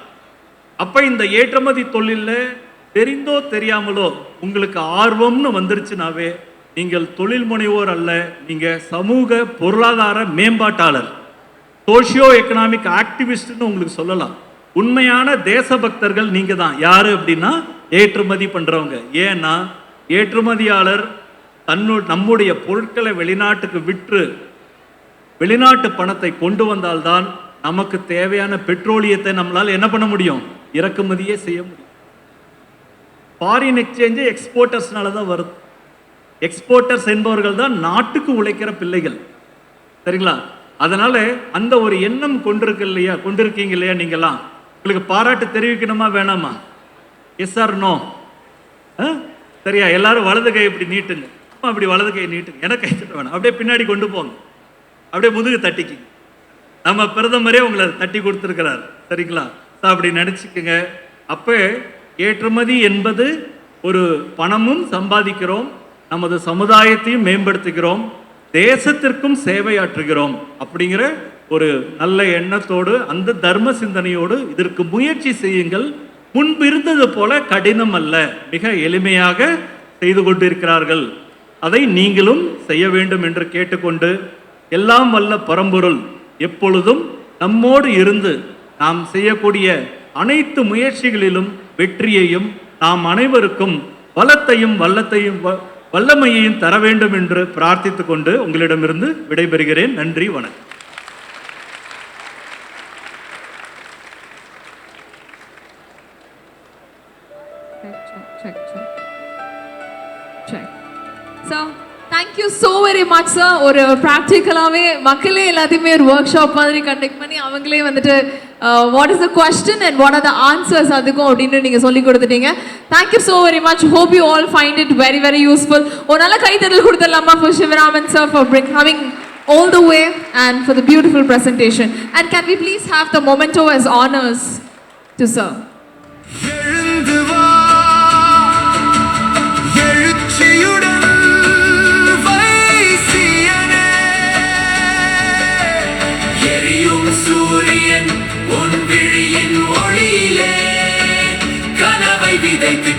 அப்போ இந்த ஏற்றுமதி தொழிலில் தெரிந்தோ தெரியாமலோ உங்களுக்கு ஆர்வம்னு வந்துருச்சுனாவே நீங்கள் தொழில் முனைவோர் அல்ல, நீங்கள் சமூக பொருளாதார மேம்பாட்டாளர், சோஷியோ எக்கனாமிக் ஆக்டிவிஸ்ட்னு உங்களுக்கு சொல்லலாம். உண்மையான தேசபக்தர்கள் நீங்க தான். யாரு அப்படின்னா ஏற்றுமதி பண்றவங்க. ஏன்னா ஏற்றுமதியாளர் நம்முடைய பொருட்களை வெளிநாட்டுக்கு விற்று வெளிநாட்டு பணத்தை கொண்டு வந்தால்தான் நமக்கு தேவையான பெட்ரோலியத்தை நம்மளால் என்ன பண்ண முடியும்? இறக்குமதியே செய்ய முடியும். ஃபாரின் எக்ஸ்சேஞ்சு எக்ஸ்போர்ட்டர்ஸ்னால தான் வருது. எக்ஸ்போர்ட்டர்ஸ் என்பவர்கள் தான் நாட்டுக்கு உழைக்கிற பிள்ளைகள். சரிங்களா? அதனால அந்த ஒரு எண்ணம் கொண்டிருக்கீங்க இல்லையா? நீங்களாம் உங்களுக்கு பாராட்டு தெரிவிக்கணுமா வேணாமா? Yes or no? சரியா? எல்லாரும் வலது கை இப்படி நீட்டுங்க. அப்படி வலது கை நீட்டுங்க. எனக்கு கை தட்ட வேணாம். அப்படியே பின்னாடி கொண்டு போங்க. அப்படியே முதுகு தட்டிக்கிங்க. நம்ம பிரதமரே உங்களை தட்டி கொடுத்துருக்கிறார். சரிங்களா? அப்படி நினச்சிக்கங்க. அப்போ ஏற்றுமதி என்பது ஒரு பணமும் சம்பாதிக்கிறோம், நமது சமுதாயத்தையும் மேம்படுத்துகிறோம், தேசத்திற்கும் சேவையாற்றுகிறோம் அப்படிங்கிற ஒரு நல்ல எண்ணத்தோடு அந்த தர்ம சிந்தனையோடு இதற்கு முயற்சி செய்யுங்கள். முன்பு இருந்தது போல கடினம் அல்ல, மிக எளிமையாக செய்து கொண்டிருக்கிறார்கள். அதை நீங்களும் செய்ய வேண்டும் என்று கேட்டுக்கொண்டு, எல்லாம் வல்ல பரம்பொருள் எப்பொழுதும் நம்மோடு இருந்து நாம் செய்யக்கூடிய அனைத்து முயற்சிகளிலும் வெற்றியையும் நாம் அனைவருக்கும் வளத்தையும் வல்லமையையும் தர வேண்டும் என்று பிரார்த்தித்துக் கொண்டு உங்களிடமிருந்து விடைபெறுகிறேன். நன்றி, வணக்கம். So, thank you so very much sir. ஒரு ப்ராக்டிக்கலாகவே மக்களே எல்லாத்தையுமே ஒரு ஒர்க் ஷாப் மாதிரி கண்டக்ட் பண்ணி அவங்களே வந்துட்டு what is the question and what are the answers அதுக்கும் அப்படின்னு நீங்கள் சொல்லி கொடுத்துட்டீங்க. Thank you so very much. Hope you all find it very very useful. ஒரு நல்ல கைத்தட்டல் கொடுத்துடலாமா for Shivaraman sir for coming all the way and for the beautiful presentation. And can we please have the memento as honors to sir? சூரியன் உன் விழியின் ஒளியிலே கனவை விதைத்து